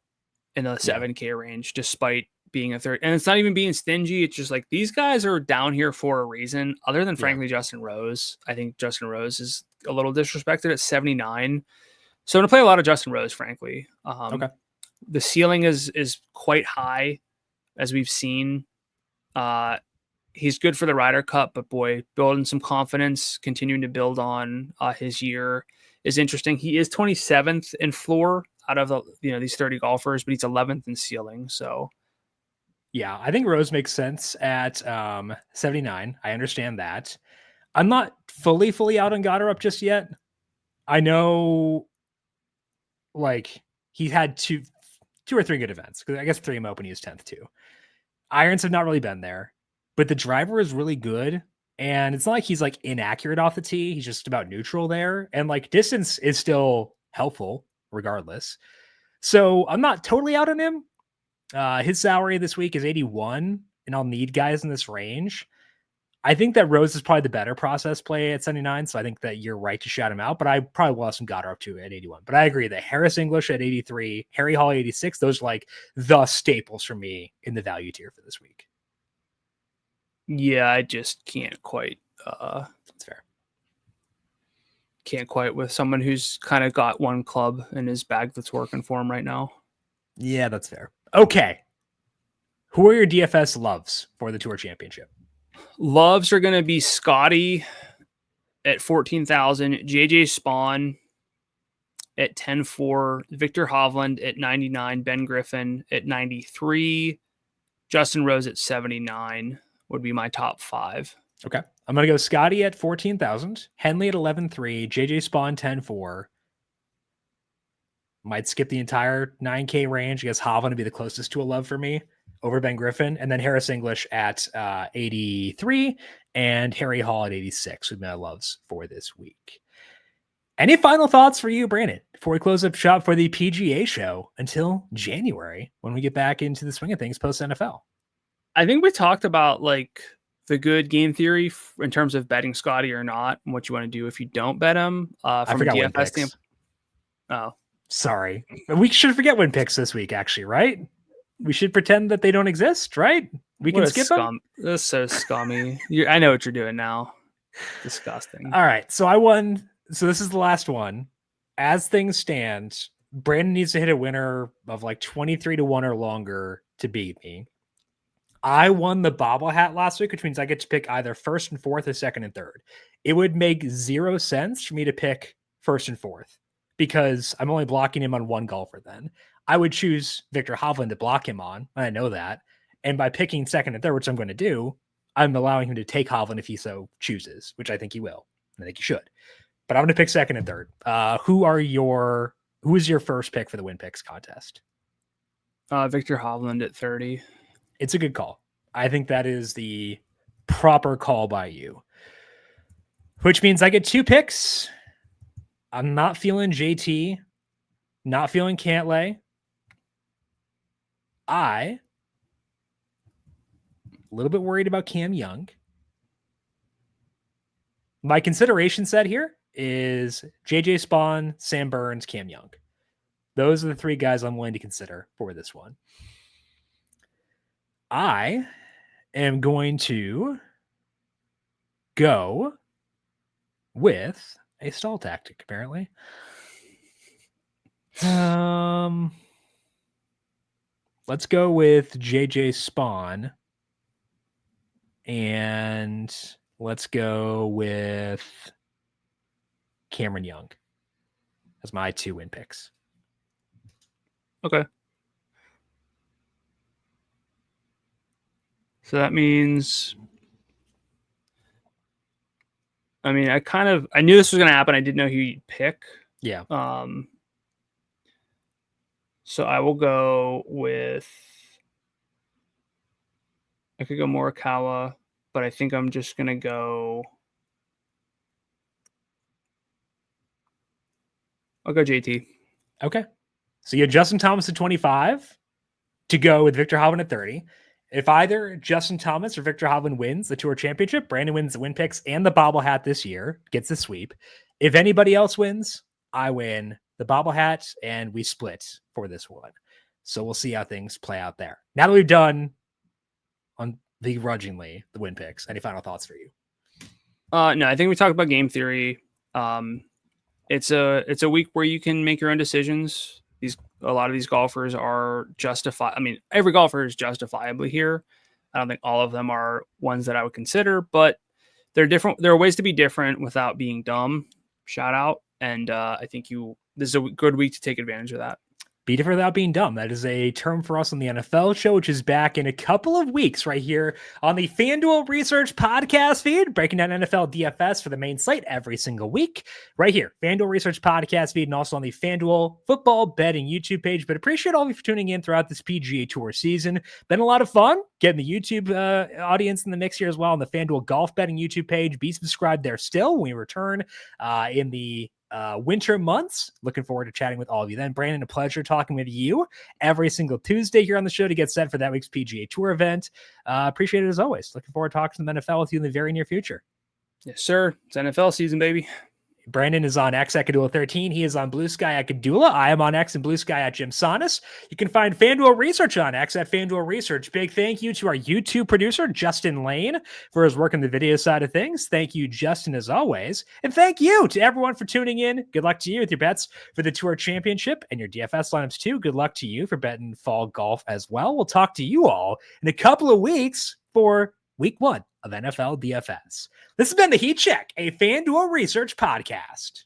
in the 7K range, despite being a third. And it's not even being stingy. It's just like these guys are down here for a reason, other than frankly Justin Rose. I think Justin Rose is a little disrespected at 79. So I'm going to play a lot of Justin Rose, frankly. The ceiling is quite high, as we've seen. He's good for the Ryder Cup, but boy, building some confidence, continuing to build on his year is interesting. He is 27th in floor out of these 30 golfers, but he's 11th in ceiling. So yeah, I think Rose makes sense at 79. I understand that. I'm not fully out on Gotterup just yet. I know, like, he had two or three good events, because I guess 3M Open he was 10th too. Irons have not really been there, but the driver is really good, and it's not like he's like inaccurate off the tee. He's just about neutral there, and like distance is still helpful regardless. So I'm not totally out on him. His salary this week is 81, and I'll need guys in this range. I think that Rose is probably the better process play at 79, so I think that you're right to shout him out, but I probably will have some Gotterup too at 81. But I agree that Harris English at 83, Harry Hall 86, those are like the staples for me in the value tier for this week. Yeah, I just can't quite. That's fair. Can't quite with someone who's kind of got one club in his bag that's working for him right now. Yeah, that's fair. Okay. Who are your DFS loves for the Tour Championship? Loves are going to be Scotty at 14,000, JJ Spawn at 10-4, Victor Hovland at 99, Ben Griffin at 93, Justin Rose at 79 would be my top 5. Okay. I'm going to go Scotty at 14,000, Henley at 11.3, JJ Spawn 10.4. Might skip the entire 9K range. I guess Hovland would be the closest to a love for me over Ben Griffin. And then Harris English at 83 and Harry Hall at 86 would be my loves for this week. Any final thoughts for you, Brandon, before we close up shop for the PGA show until January when we get back into the swing of things post NFL? I think we talked about like the good game theory in terms of betting Scotty or not, and what you want to do if you don't bet him. From a DFS standpoint. Oh, sorry. We should forget win picks this week, actually, right? We should pretend that they don't exist, right? We can skip them. That's so scummy. I know what you're doing now. Disgusting. All right. So I won. So this is the last one. As things stand, Brandon needs to hit a winner of like 23-1 or longer to beat me. I won the bobble hat last week, which means I get to pick either first and fourth or second and third. It would make 0 sense for me to pick first and fourth because I'm only blocking him on one golfer then. I would choose Victor Hovland to block him on. I know that. And by picking second and third, which I'm going to do, I'm allowing him to take Hovland if he so chooses, which I think he will. I think he should. But I'm going to pick second and third. Who is your first pick for the win picks contest? Victor Hovland at 30. It's a good call. I think that is the proper call by you, which means I get 2 picks. I'm not feeling JT, not feeling Cantlay. A little bit worried about Cam Young. My consideration set here is JJ Spawn, Sam Burns, Cam Young. Those are the 3 guys I'm willing to consider for this one. I am going to go with a stall tactic, apparently. Let's go with JJ Spawn. And let's go with Cameron Young as my 2 win picks. Okay. So that means, I mean, I knew this was going to happen. I didn't know who you'd pick. Yeah. So I will go with, I could go Morikawa, but I think I'm just going to go, I'll go JT. Okay. So you had Justin Thomas at 25 to go with Victor Hovland at 30. If either Justin Thomas or Victor Hovland wins the Tour Championship, Brandon wins the win picks and the bobble hat this year, gets the sweep. If anybody else wins, I win the bobble hat and we split for this one. So we'll see how things play out there. Now that we've done on begrudgingly the win picks, any final thoughts for you? No, I think we talked about game theory. It's a week where you can make your own decisions. A lot of these golfers are justified. I mean, every golfer is justifiably here. I don't think all of them are ones that I would consider, but they're different. There are ways to be different without being dumb. Shout out. And I think this is a good week to take advantage of that. Be different without being dumb. That is a term for us on the NFL show, which is back in a couple of weeks right here on the FanDuel Research Podcast feed, breaking down NFL DFS for the main slate every single week right here. FanDuel Research Podcast feed and also on the FanDuel Football Betting YouTube page. But appreciate all of you for tuning in throughout this PGA Tour season. Been a lot of fun getting the YouTube audience in the mix here as well on the FanDuel Golf Betting YouTube page. Be subscribed there still when we return in the winter months. Looking forward to chatting with all of you then. Brandon, a pleasure talking with you every single Tuesday here on the show to get set for that week's PGA Tour event. Appreciate it as always. Looking forward to talking to the NFL with you in the very near future. Yes, sir. It's NFL season, baby. Brandon is on X at Gdula 13. He is on Blue Sky at Gdula. I am on X and Blue Sky at JimSannes. You can find FanDuel Research on X at FanDuel Research. Big thank you to our YouTube producer, Justin Lane, for his work on the video side of things. Thank you, Justin, as always. And thank you to everyone for tuning in. Good luck to you with your bets for the Tour Championship and your DFS lineups too. Good luck to you for betting fall golf as well. We'll talk to you all in a couple of weeks for week 1 of NFL DFS. This has been the Heat Check, a FanDuel Research podcast.